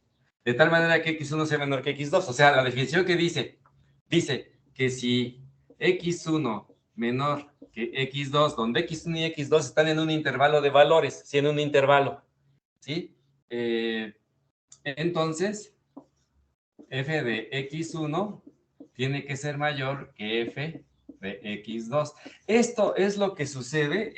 De tal manera que X1 sea menor que X2. O sea, la definición que dice que si X1 menor que X2, donde X1 y X2 están en un intervalo de valores, ¿sí? En un intervalo, ¿sí? Entonces, f de x1 tiene que ser mayor que f de x2. Esto es lo que sucede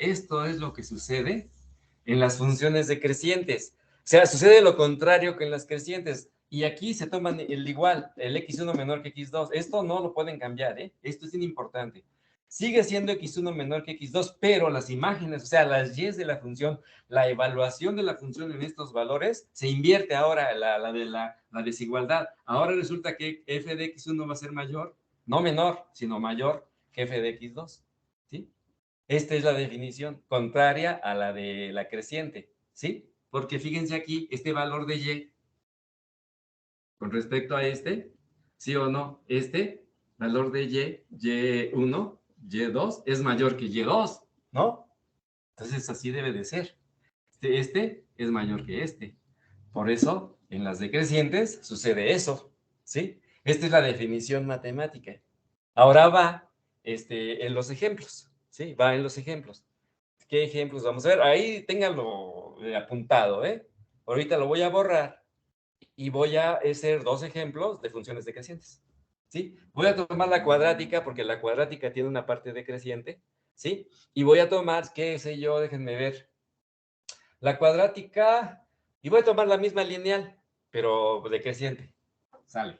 en las funciones decrecientes. O sea, sucede lo contrario que en las crecientes. Y aquí se toman el igual, el x1 menor que x2. Esto no lo pueden cambiar, ¿eh? Esto es importante. Sigue siendo x1 menor que x2, pero las imágenes, o sea, las y's de la función, la evaluación de la función en estos valores, se invierte ahora la desigualdad. Ahora resulta que f de x1 va a ser mayor, no menor, sino mayor que f de x2, ¿sí? Esta es la definición contraria a la de la creciente, ¿sí? Porque fíjense aquí, este valor de y con respecto a este, ¿Sí o no? Este valor de Y1, Y2 es mayor que Y2, ¿no? Entonces así debe de ser. Este es mayor que este. Por eso, en las decrecientes sucede eso, ¿sí? Esta es la definición matemática. Ahora va en los ejemplos, ¿sí? Va en los ejemplos. ¿Qué ejemplos vamos a ver? Ahí ténganlo apuntado, ¿eh? Ahorita lo voy a borrar y voy a hacer dos ejemplos de funciones decrecientes, ¿sí? Voy a tomar la cuadrática porque la cuadrática tiene una parte decreciente, ¿sí? Y voy a tomar, qué sé yo, déjenme ver, la cuadrática, y voy a tomar la misma lineal, pero decreciente. Sale.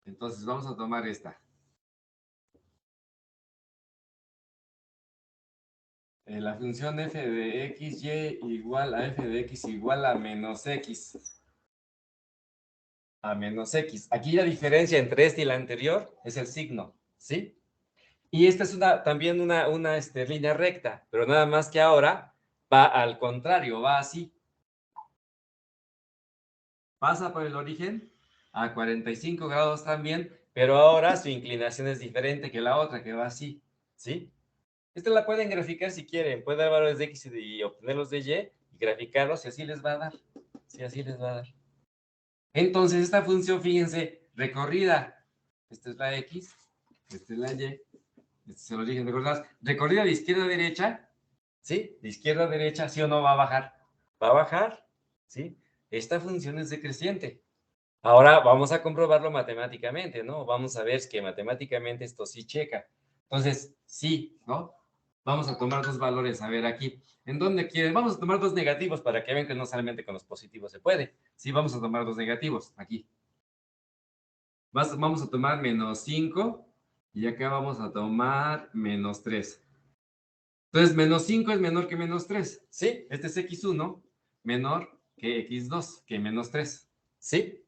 Entonces vamos a tomar esta. La función f de xy igual a f de x igual a menos x. A menos x. Aquí la diferencia entre este y la anterior es el signo, ¿sí? Y esta es también una línea recta, pero nada más que ahora va al contrario, va así. Pasa por el origen a 45 grados también, pero ahora su inclinación es diferente que la otra, que va así, ¿sí? Esta la pueden graficar si quieren, pueden dar valores de x y obtenerlos de y graficarlos y así les va a dar, sí, así les va a dar. Entonces esta función, fíjense, recorrida, esta es la x, esta es la y, este es el origen, recorrida de izquierda a derecha, ¿sí? De izquierda a derecha, ¿sí o no va a bajar? Va a bajar, ¿sí? Esta función es decreciente. Ahora vamos a comprobarlo matemáticamente, ¿no? Vamos a ver que matemáticamente esto sí checa. Entonces, sí, ¿no? Vamos a tomar dos valores, a ver aquí. ¿En dónde quieren? Vamos a tomar dos negativos para que vean que no solamente con los positivos se puede. Sí, vamos a tomar dos negativos, aquí. Vamos a tomar menos 5 y acá vamos a tomar menos 3. Entonces, menos 5 es menor que menos 3, ¿sí? Este es x1 menor que x2, que menos 3, ¿sí?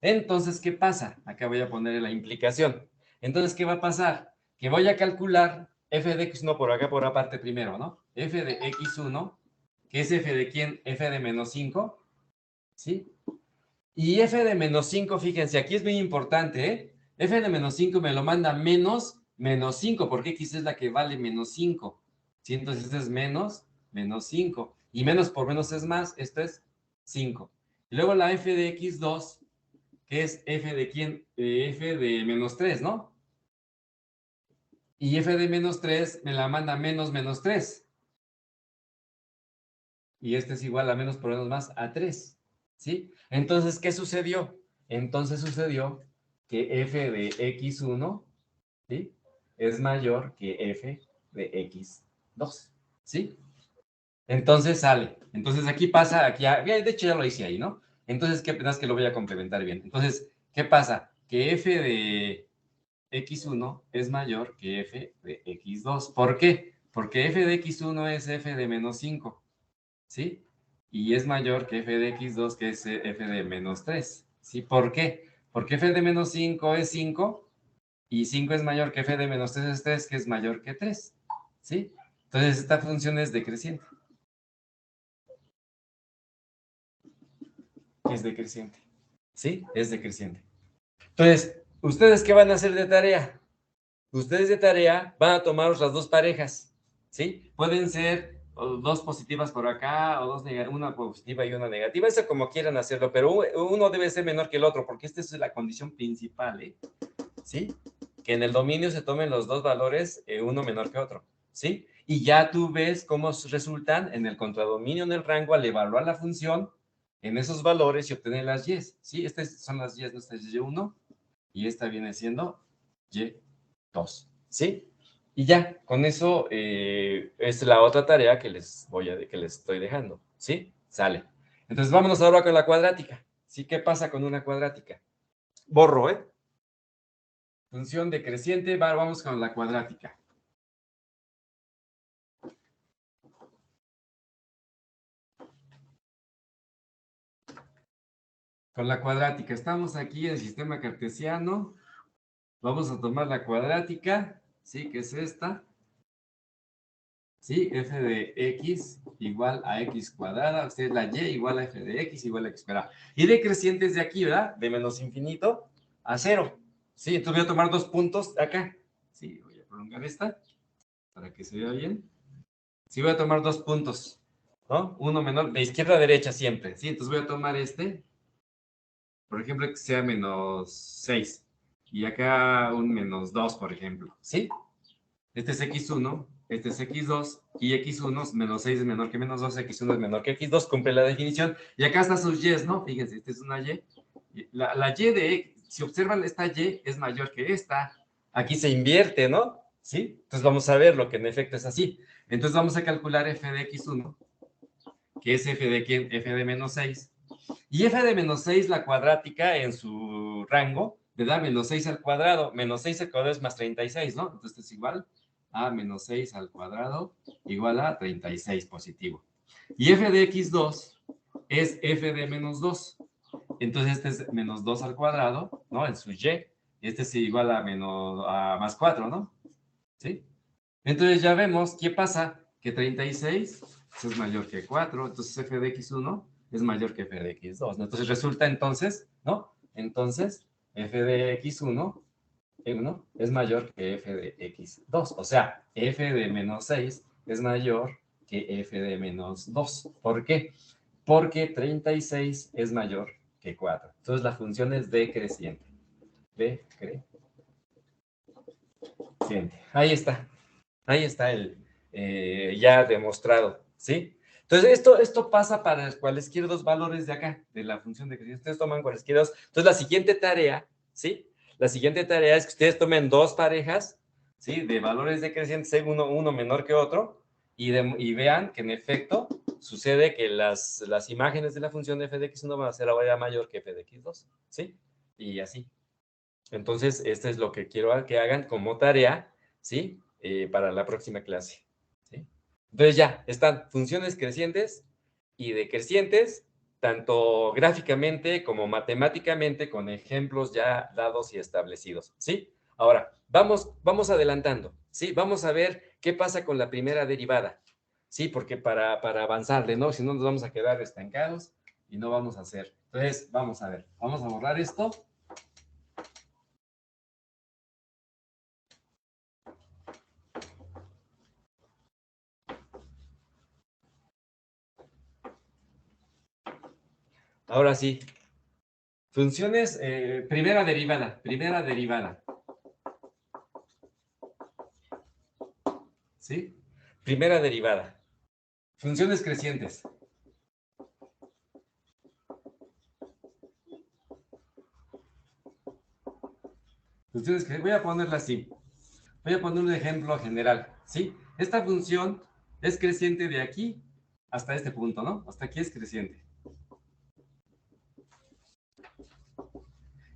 Entonces, ¿qué pasa? Acá voy a poner la implicación. Entonces, ¿qué va a pasar? Que voy a calcular f de x1 por acá, por aparte primero, ¿no? F de x1, que es f de quién? F de menos 5, ¿sí? Y f de menos 5, fíjense, aquí es muy importante, ¿eh? F de menos 5 me lo manda menos 5, porque x es la que vale menos 5. ¿Sí? Entonces, esto es menos 5. Y menos por menos es más, esto es 5. Y luego la f de x2, que es f de quién? F de menos 3, ¿no? Y f de menos 3 me la manda menos 3. Y este es igual a menos por menos más a 3, ¿sí? Entonces, ¿qué sucedió? Entonces sucedió que f de x1, ¿sí? Es mayor que f de x2, ¿sí? Entonces sale. Entonces aquí pasa, de hecho ya lo hice ahí, ¿no? Entonces, ¿qué penas que lo voy a complementar bien? Entonces, ¿qué pasa? Que f de x1 es mayor que f de x2. ¿Por qué? Porque f de x1 es f de menos 5, ¿sí? Y es mayor que f de x2, que es f de menos 3, ¿sí? ¿Por qué? Porque f de menos 5 es 5 y 5 es mayor que f de menos 3 es 3, que es mayor que 3, ¿sí? Entonces esta función es decreciente. Es decreciente, ¿sí? Es decreciente. Entonces, ¿ustedes qué van a hacer de tarea? Ustedes de tarea van a tomar otras dos parejas, ¿sí? Pueden ser dos positivas por acá, o una positiva y una negativa, eso como quieran hacerlo, pero uno debe ser menor que el otro, porque esta es la condición principal, ¿eh? ¿Sí? Que en el dominio se tomen los dos valores, uno menor que otro, ¿sí? Y ya tú ves cómo resultan en el contradominio, en el rango, al evaluar la función en esos valores y obtener las y, ¿sí? Estas son las y, no, esta es y1, y esta viene siendo y2, ¿sí? Y ya, con eso es la otra tarea que les estoy dejando, ¿sí? Sale. Entonces, vámonos ahora con la cuadrática, ¿sí? ¿Qué pasa con una cuadrática? Borro, ¿eh? Función decreciente, vamos con la cuadrática. Con la cuadrática, estamos aquí en el sistema cartesiano. Vamos a tomar la cuadrática, ¿sí? Que es esta. ¿sí? F de X igual a X cuadrada, esta es la Y igual a F de X igual a X cuadrada. Y decrecientes de aquí, ¿verdad? De menos infinito a 0, ¿sí? Entonces voy a tomar 2 puntos acá, ¿sí? Voy a prolongar esta para que se vea bien. Sí, voy a tomar 2 puntos, ¿no? Uno menor, de izquierda a derecha siempre, ¿sí? Entonces voy a tomar este, por ejemplo, que sea menos 6. Y acá un menos 2, por ejemplo, ¿sí? Este es X1, este es X2, y X1 menos 6 es menor que menos 2, X1 es menor que X2, cumple la definición. Y acá están sus Y's, ¿no? Fíjense, esta es una Y. La Y de X, si observan, esta Y es mayor que esta. Aquí se invierte, ¿no? ¿Sí? Entonces vamos a ver lo que en efecto es así. Entonces vamos a calcular F de X1, que es F de ¿quién? F de menos 6. Y F de menos 6, la cuadrática en su rango, le da menos 6 al cuadrado. Menos 6 al cuadrado es más 36, ¿no? Entonces es igual a menos 6 al cuadrado igual a 36 positivo. Y F de X2 es F de menos 2. Entonces este es menos 2 al cuadrado, ¿no? En su Y. Este es igual a más 4, ¿no? ¿Sí? Entonces ya vemos qué pasa, que 36 es mayor que 4, entonces F de X1 es mayor que F de X2, ¿no? Entonces resulta entonces, ¿no? Entonces F de X1 es mayor que F de X2, o sea, F de menos 6 es mayor que F de menos 2. ¿Por qué? Porque 36 es mayor que 4. Entonces la función es decreciente. Decreciente. Ahí está. Ahí está el ya demostrado, ¿sí? Entonces, esto pasa para cualesquiera dos valores de acá, de la función de crecimiento. Ustedes toman cualesquiera dos. Entonces, la siguiente tarea, ¿sí? La siguiente tarea es que ustedes tomen dos parejas, ¿sí? De valores decrecientes, uno menor que otro, y vean que en efecto sucede que las imágenes de la función de f de x1 van a ser ahora mayor que f de x2, ¿sí? Y así. Entonces, esto es lo que quiero que hagan como tarea, ¿sí? Para la próxima clase, ¿sí? Entonces ya, están funciones crecientes y decrecientes, tanto gráficamente como matemáticamente, con ejemplos ya dados y establecidos, ¿sí? Ahora, vamos adelantando, ¿sí? Vamos a ver qué pasa con la primera derivada, ¿sí? Porque para avanzarle, ¿no? Si no, nos vamos a quedar estancados y no vamos a hacer. Entonces, vamos a ver, vamos a borrar esto. Ahora sí, funciones, primera derivada. ¿Sí? Primera derivada. Funciones crecientes. Funciones crecientes. Voy a ponerla así. Voy a poner un ejemplo general, ¿sí? Esta función es creciente de aquí hasta este punto, ¿no? Hasta aquí es creciente.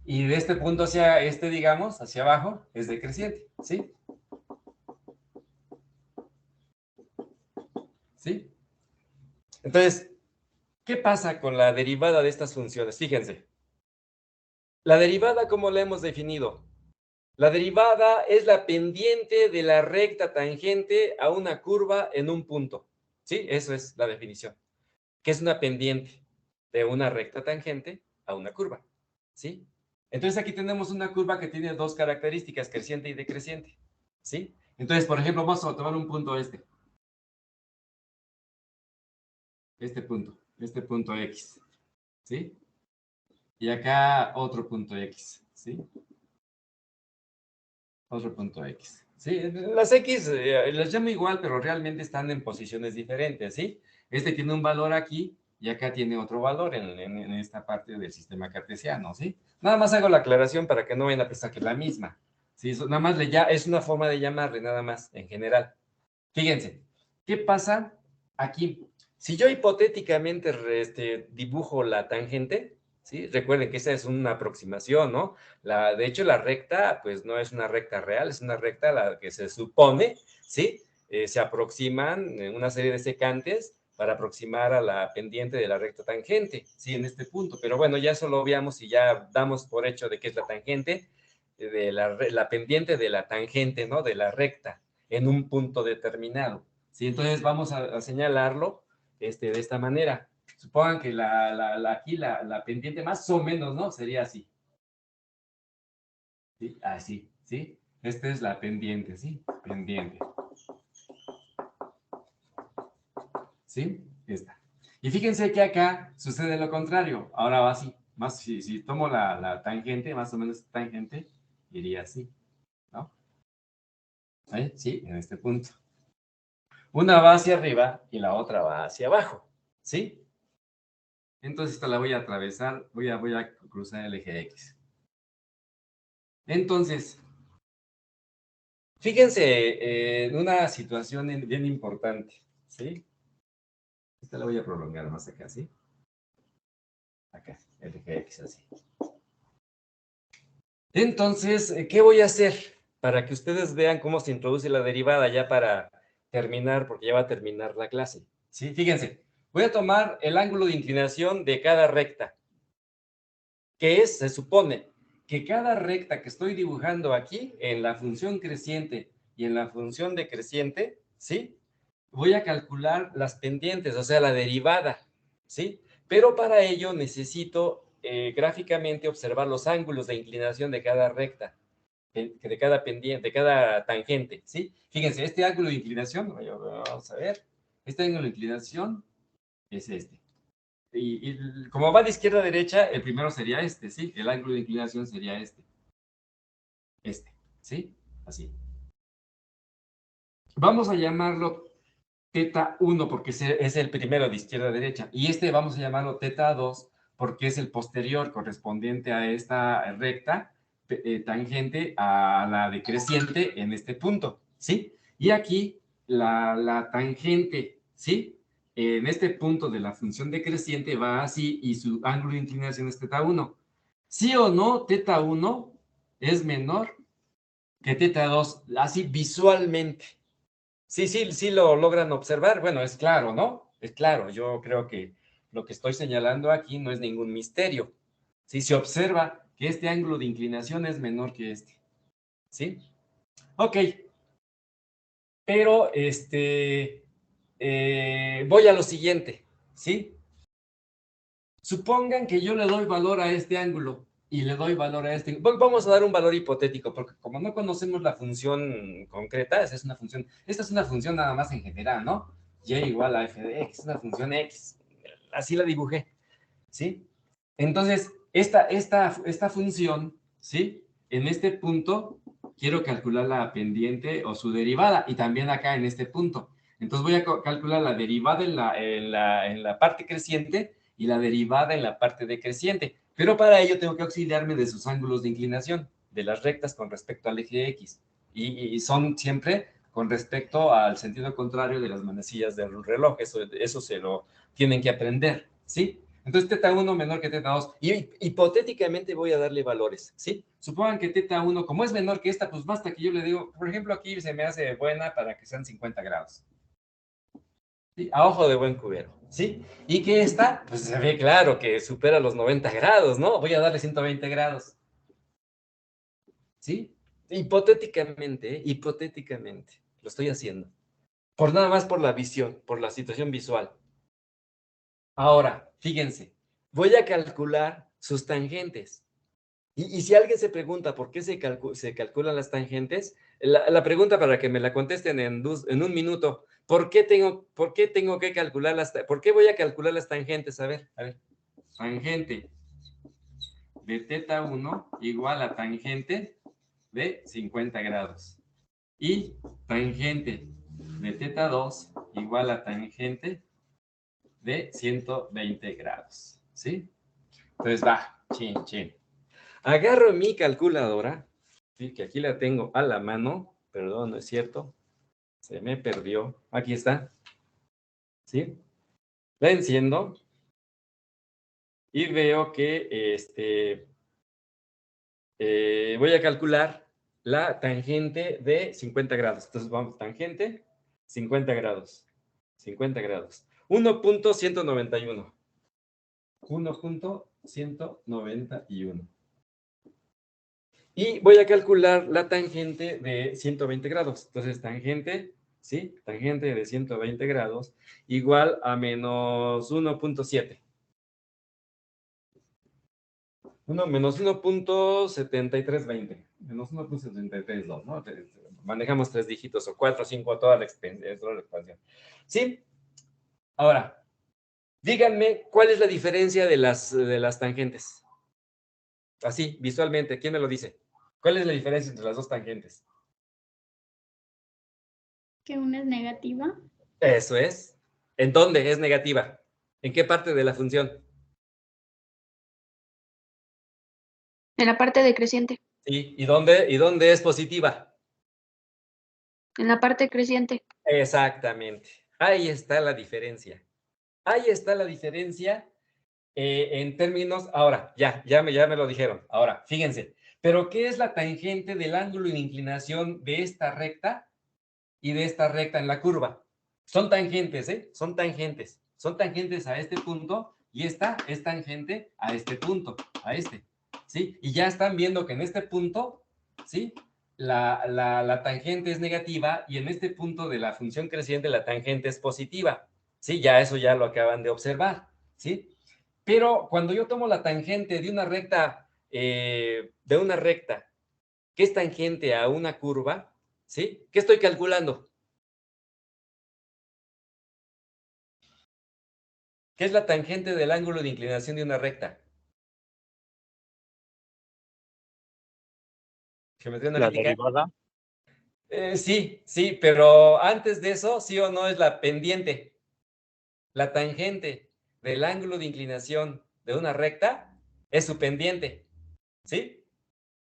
Y de este punto hacia este, digamos, hacia abajo, es decreciente, ¿sí? ¿Sí? Entonces, ¿qué pasa con la derivada de estas funciones? Fíjense. La derivada, ¿cómo la hemos definido? La derivada es la pendiente de la recta tangente a una curva en un punto, ¿sí? Eso es la definición. ¿Qué es una pendiente? De una recta tangente a una curva, ¿sí? Entonces aquí tenemos una curva que tiene dos características, creciente y decreciente, ¿sí? Entonces, por ejemplo, vamos a tomar un punto este punto X, ¿sí? Y acá otro punto X, ¿sí? Otro punto X, ¿sí? Las X las llamo igual, pero realmente están en posiciones diferentes, ¿sí? Este tiene un valor aquí y acá tiene otro valor en esta parte del sistema cartesiano, ¿sí? Nada más hago la aclaración para que no vayan a pensar que es la misma, ¿sí? Eso, nada más es una forma de llamarle, nada más, en general. Fíjense, ¿qué pasa aquí? Si yo hipotéticamente dibujo la tangente, ¿sí? Recuerden que esa es una aproximación, ¿no? De hecho, la recta, pues no es una recta real, es una recta a la que se supone, ¿sí? Se aproximan una serie de secantes para aproximar a la pendiente de la recta tangente, ¿sí? En este punto. Pero bueno, ya eso lo obviamos y ya damos por hecho de que es la tangente, de la pendiente de la tangente, ¿no? De la recta en un punto determinado, ¿sí? Entonces vamos a señalarlo de esta manera. Supongan que aquí la pendiente más o menos, ¿no? Sería así. ¿Sí? Así, ¿sí? Esta es la pendiente, ¿sí? Pendiente. ¿Sí? Esta. Y fíjense que acá sucede lo contrario. Ahora va así. Más, si tomo la tangente, más o menos tangente, iría así, ¿no? ¿Ahí? Sí, en este punto. Una va hacia arriba y la otra va hacia abajo, ¿sí? Entonces esta la voy a atravesar, voy a cruzar el eje X. Entonces, fíjense en una situación bien importante, ¿sí? Esta la voy a prolongar más acá, ¿sí? Acá, el eje X así. Entonces, ¿qué voy a hacer? Para que ustedes vean cómo se introduce la derivada ya para terminar, porque ya va a terminar la clase, ¿sí? Fíjense, voy a tomar el ángulo de inclinación de cada recta, que es, se supone, que cada recta que estoy dibujando aquí, en la función creciente y en la función decreciente, ¿sí? Voy a calcular las pendientes, o sea, la derivada, ¿sí? Pero para ello necesito gráficamente observar los ángulos de inclinación de cada recta, de cada pendiente, de cada tangente, ¿sí? Fíjense, este ángulo de inclinación, vamos a ver, este ángulo de inclinación es este. Y como va de izquierda a derecha, el primero sería este, ¿sí? El ángulo de inclinación sería este. ¿Sí? Así. Vamos a llamarlo teta 1 porque es el primero de izquierda a derecha. Y vamos a llamarlo teta 2 porque es el posterior correspondiente a esta recta tangente a la decreciente en este punto, ¿sí? Y aquí la tangente, ¿sí? En este punto de la función decreciente va así y su ángulo de inclinación es teta 1. ¿Sí o no teta 1 es menor que teta 2? Así visualmente. Sí lo logran observar. Bueno, es claro, ¿no? Es claro, yo creo que lo que estoy señalando aquí no es ningún misterio. Sí, se observa que este ángulo de inclinación es menor que este. ¿Sí? Ok. Pero, voy a lo siguiente, ¿sí? Supongan que yo le doy valor a este ángulo y le doy valor a este. Vamos a dar un valor hipotético, porque como no conocemos la función concreta, esta es una función nada más en general, ¿no? Y igual a f de x, es una función x. Así la dibujé, ¿sí? Entonces, esta función, ¿sí? En este punto, quiero calcular la pendiente o su derivada, y también acá en este punto. Entonces voy a calcular la derivada en la parte creciente y la derivada en la parte decreciente. Pero para ello tengo que auxiliarme de sus ángulos de inclinación, de las rectas con respecto al eje X. Y son siempre con respecto al sentido contrario de las manecillas del reloj. Eso se lo tienen que aprender, ¿sí? Entonces, teta 1 menor que teta 2. Y hipotéticamente voy a darle valores, ¿sí? Supongan que teta 1, como es menor que esta, pues basta que yo le digo, por ejemplo, aquí se me hace buena para que sean 50 grados. ¿Sí? A ojo de buen cubero, ¿sí? Y que esta, pues se ve claro que supera los 90 grados, ¿no? Voy a darle 120 grados. ¿Sí? Hipotéticamente, lo estoy haciendo. Nada más por la visión, por la situación visual. Ahora, fíjense, voy a calcular sus tangentes. Y si alguien se pregunta por qué se calculan las tangentes, la pregunta para que me la contesten en un minuto, ¿por qué tengo que calcular por qué voy a calcular las tangentes? A ver, tangente de teta 1 igual a tangente de 50 grados. Y tangente de teta 2 igual a tangente de 120 grados, ¿sí? Entonces va, chin. Agarro mi calculadora, ¿sí? Que aquí la tengo a la mano, perdón, no es cierto, se me perdió, aquí está, ¿sí? La enciendo y veo que voy a calcular la tangente de 50 grados. Entonces vamos, tangente, 50 grados, 50 grados. 1.191. 1.191. Y voy a calcular la tangente de 120 grados. Entonces, tangente ¿sí? Tangente de 120 grados igual a menos 1.7. Menos 1.7320. Menos 1.732, ¿no? Manejamos 3 dígitos o 4 o 5 toda la expansión. ¿Sí? Ahora, díganme, ¿cuál es la diferencia de las tangentes? Así, visualmente, ¿quién me lo dice? ¿Cuál es la diferencia entre las dos tangentes? Que una es negativa. Eso es. ¿En dónde es negativa? ¿En qué parte de la función? En la parte decreciente. Sí. ¿Y dónde es positiva? En la parte creciente. Exactamente. Ahí está la diferencia. Ahí está la diferencia en términos... Ahora, ya me lo dijeron. Ahora, fíjense. ¿Pero qué es la tangente del ángulo de inclinación de esta recta y de esta recta en la curva? Son tangentes, ¿eh? Son tangentes. Son tangentes a este punto y esta es tangente a este punto, a este, ¿sí? Y ya están viendo que en este punto, ¿sí? La tangente es negativa y en este punto de la función creciente la tangente es positiva, ¿sí? Ya eso ya lo acaban de observar, ¿sí? Pero cuando yo tomo la tangente de una recta que es tangente a una curva, ¿sí? ¿Qué estoy calculando? ¿Qué es la tangente del ángulo de inclinación de una recta? ¿Geometría analítica? La derivada. Sí, pero antes de eso, ¿sí o no es la pendiente? La tangente del ángulo de inclinación de una recta es su pendiente, ¿sí?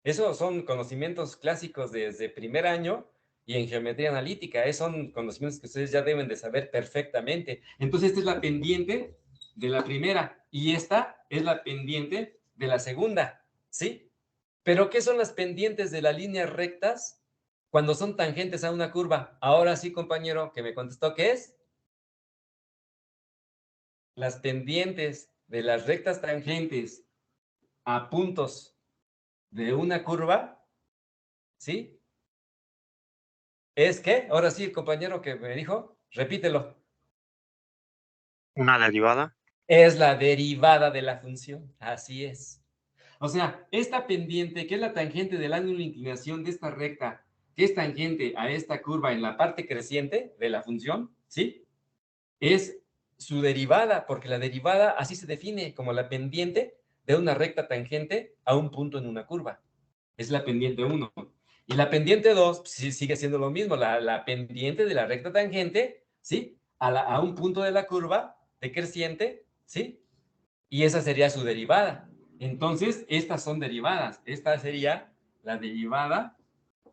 Esos son conocimientos clásicos desde primer año y en geometría analítica. Son conocimientos que ustedes ya deben de saber perfectamente. Entonces, esta es la pendiente de la primera y esta es la pendiente de la segunda, ¿sí? ¿Pero qué son las pendientes de las líneas rectas cuando son tangentes a una curva? Ahora sí, compañero, que me contestó, ¿qué es? Las pendientes de las rectas tangentes a puntos de una curva, ¿sí? ¿Es qué? Ahora sí, el compañero que me dijo, repítelo. Una derivada. Es la derivada de la función, así es. O sea, esta pendiente, que es la tangente del ángulo de inclinación de esta recta, que es tangente a esta curva en la parte creciente de la función, ¿sí? Es su derivada, porque la derivada así se define como la pendiente de una recta tangente a un punto en una curva. Es la pendiente 1. Y la pendiente 2 sí, sigue siendo lo mismo, la pendiente de la recta tangente, ¿sí? A un punto de la curva decreciente, ¿sí? Y esa sería su derivada. Entonces, estas son derivadas. Esta sería la derivada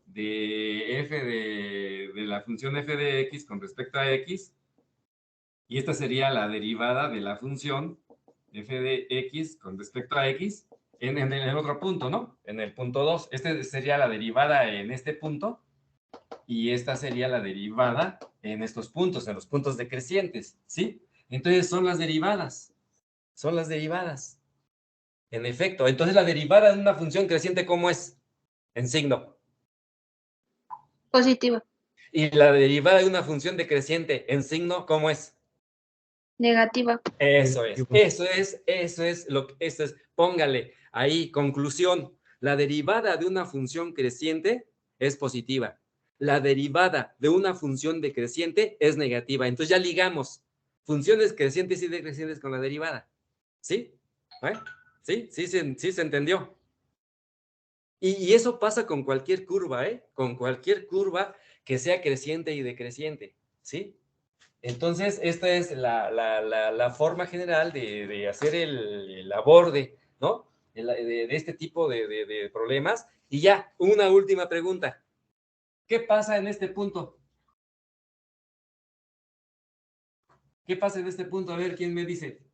de f de la función f de x con respecto a x. Y esta sería la derivada de la función f de x con respecto a x en el otro punto, ¿no? En el punto 2. Este sería la derivada en este punto y esta sería la derivada en estos puntos, en los puntos decrecientes, ¿sí? Entonces son las derivadas. Son las derivadas. En efecto, entonces la derivada de una función creciente, ¿cómo es? En signo. Positiva. Y la derivada de una función decreciente en signo, ¿cómo es? Negativa. Eso es, póngale ahí, conclusión. La derivada de una función creciente es positiva. La derivada de una función decreciente es negativa. Entonces ya ligamos funciones crecientes y decrecientes con la derivada. ¿Sí? ¿Eh? ¿Sí? Sí se entendió. Y eso pasa con cualquier curva, ¿eh? Con cualquier curva que sea creciente y decreciente. ¿Sí? Entonces, esta es la forma general de hacer el aborde, ¿no? De este tipo de problemas. Y ya, una última pregunta. ¿Qué pasa en este punto? ¿Qué pasa en este punto? A ver, ¿quién me dice?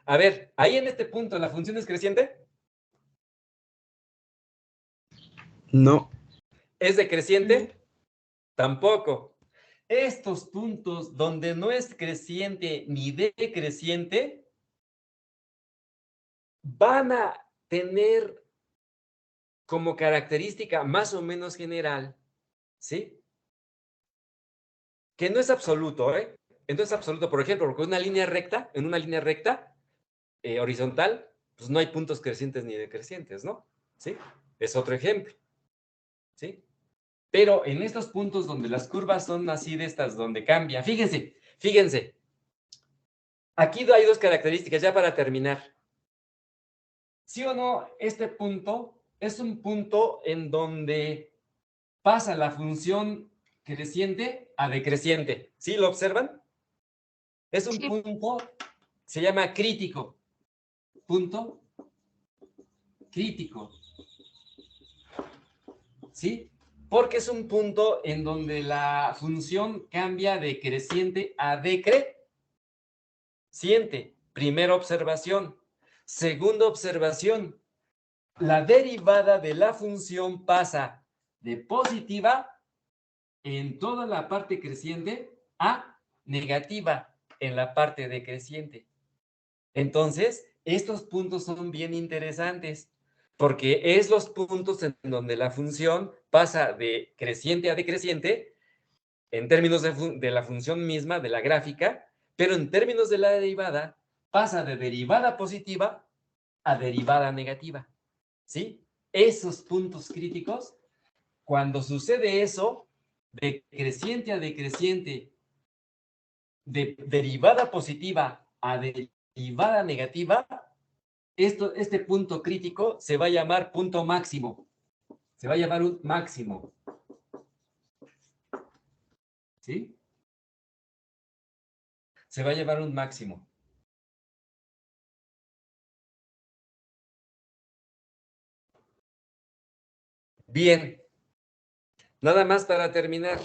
A ver, ahí en este punto, ¿la función es creciente? No. ¿Es decreciente? Tampoco. Estos puntos donde no es creciente ni decreciente van a tener como característica más o menos general, ¿sí? Que no es absoluto, ¿eh? Entonces, absoluto, por ejemplo, porque en una línea recta, horizontal, pues no hay puntos crecientes ni decrecientes, ¿no? ¿Sí? Es otro ejemplo, ¿sí? Pero en estos puntos donde las curvas son así de estas, donde cambian, fíjense, aquí hay dos características ya para terminar. ¿Sí o no? Este punto es un punto en donde pasa la función creciente a decreciente. ¿Sí lo observan? Es un punto, se llama crítico. Punto crítico. ¿Sí? Porque es un punto en donde la función cambia de creciente a decreciente. Primera observación. Segunda observación. La derivada de la función pasa de positiva en toda la parte creciente a negativa en la parte decreciente. Entonces, estos puntos son bien interesantes porque es los puntos en donde la función pasa de creciente a decreciente en términos de la función misma, de la gráfica, pero en términos de la derivada pasa de derivada positiva a derivada negativa. ¿Sí? Esos puntos críticos, cuando sucede eso, de creciente a decreciente, de derivada positiva a derivada negativa, este punto crítico se va a llamar punto máximo. Se va a llamar un máximo. ¿Sí? Se va a llamar un máximo. Bien. Nada más para terminar.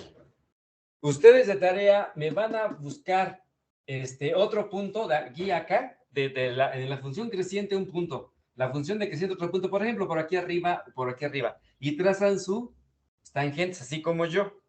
Ustedes de tarea me van a buscar otro punto de aquí a acá, en la función creciente un punto, la función decreciente otro punto, por ejemplo, por aquí arriba, y trazan sus tangentes, así como yo.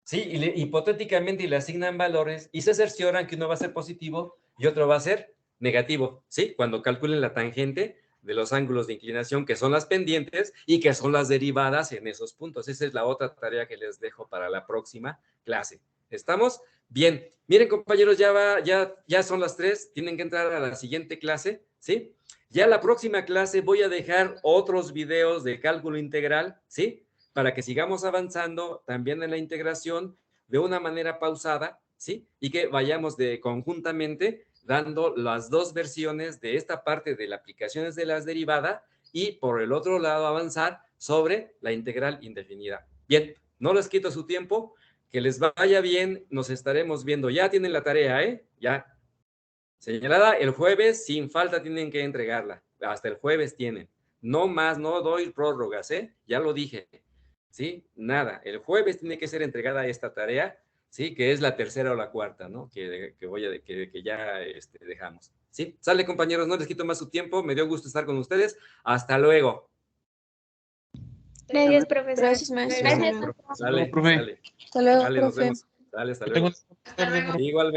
Sí, hipotéticamente le asignan valores y se cercioran que uno va a ser positivo y otro va a ser negativo, ¿sí? Cuando calculen la tangente de los ángulos de inclinación que son las pendientes y que son las derivadas en esos puntos. Esa es la otra tarea que les dejo para la próxima clase. ¿Estamos? Bien. Miren, compañeros, ya son las 3, tienen que entrar a la siguiente clase, ¿sí? Ya la próxima clase voy a dejar otros videos de cálculo integral, ¿sí? Para que sigamos avanzando también en la integración de una manera pausada, ¿sí? Y que vayamos conjuntamente dando las dos versiones de esta parte de las aplicaciones de las derivadas y por el otro lado avanzar sobre la integral indefinida. Bien, no les quito su tiempo, que les vaya bien, nos estaremos viendo. Ya tienen la tarea, ¿eh? Ya. Señalada el jueves, sin falta tienen que entregarla. Hasta el jueves tienen. No más, no doy prórrogas, ¿eh? Ya lo dije. ¿Sí? Nada. El jueves tiene que ser entregada esta tarea, ¿sí? Que es la tercera o la cuarta, ¿no? Que ya dejamos. ¿Sí? Sale, compañeros, no les quito más su tiempo. Me dio gusto estar con ustedes. Hasta luego. Gracias, profesor. Gracias, maestro. Gracias. Sale, profe. sale. Hasta luego, Sale, nos profe. vemos. Sale, hasta luego. Hasta luego. Igualmente.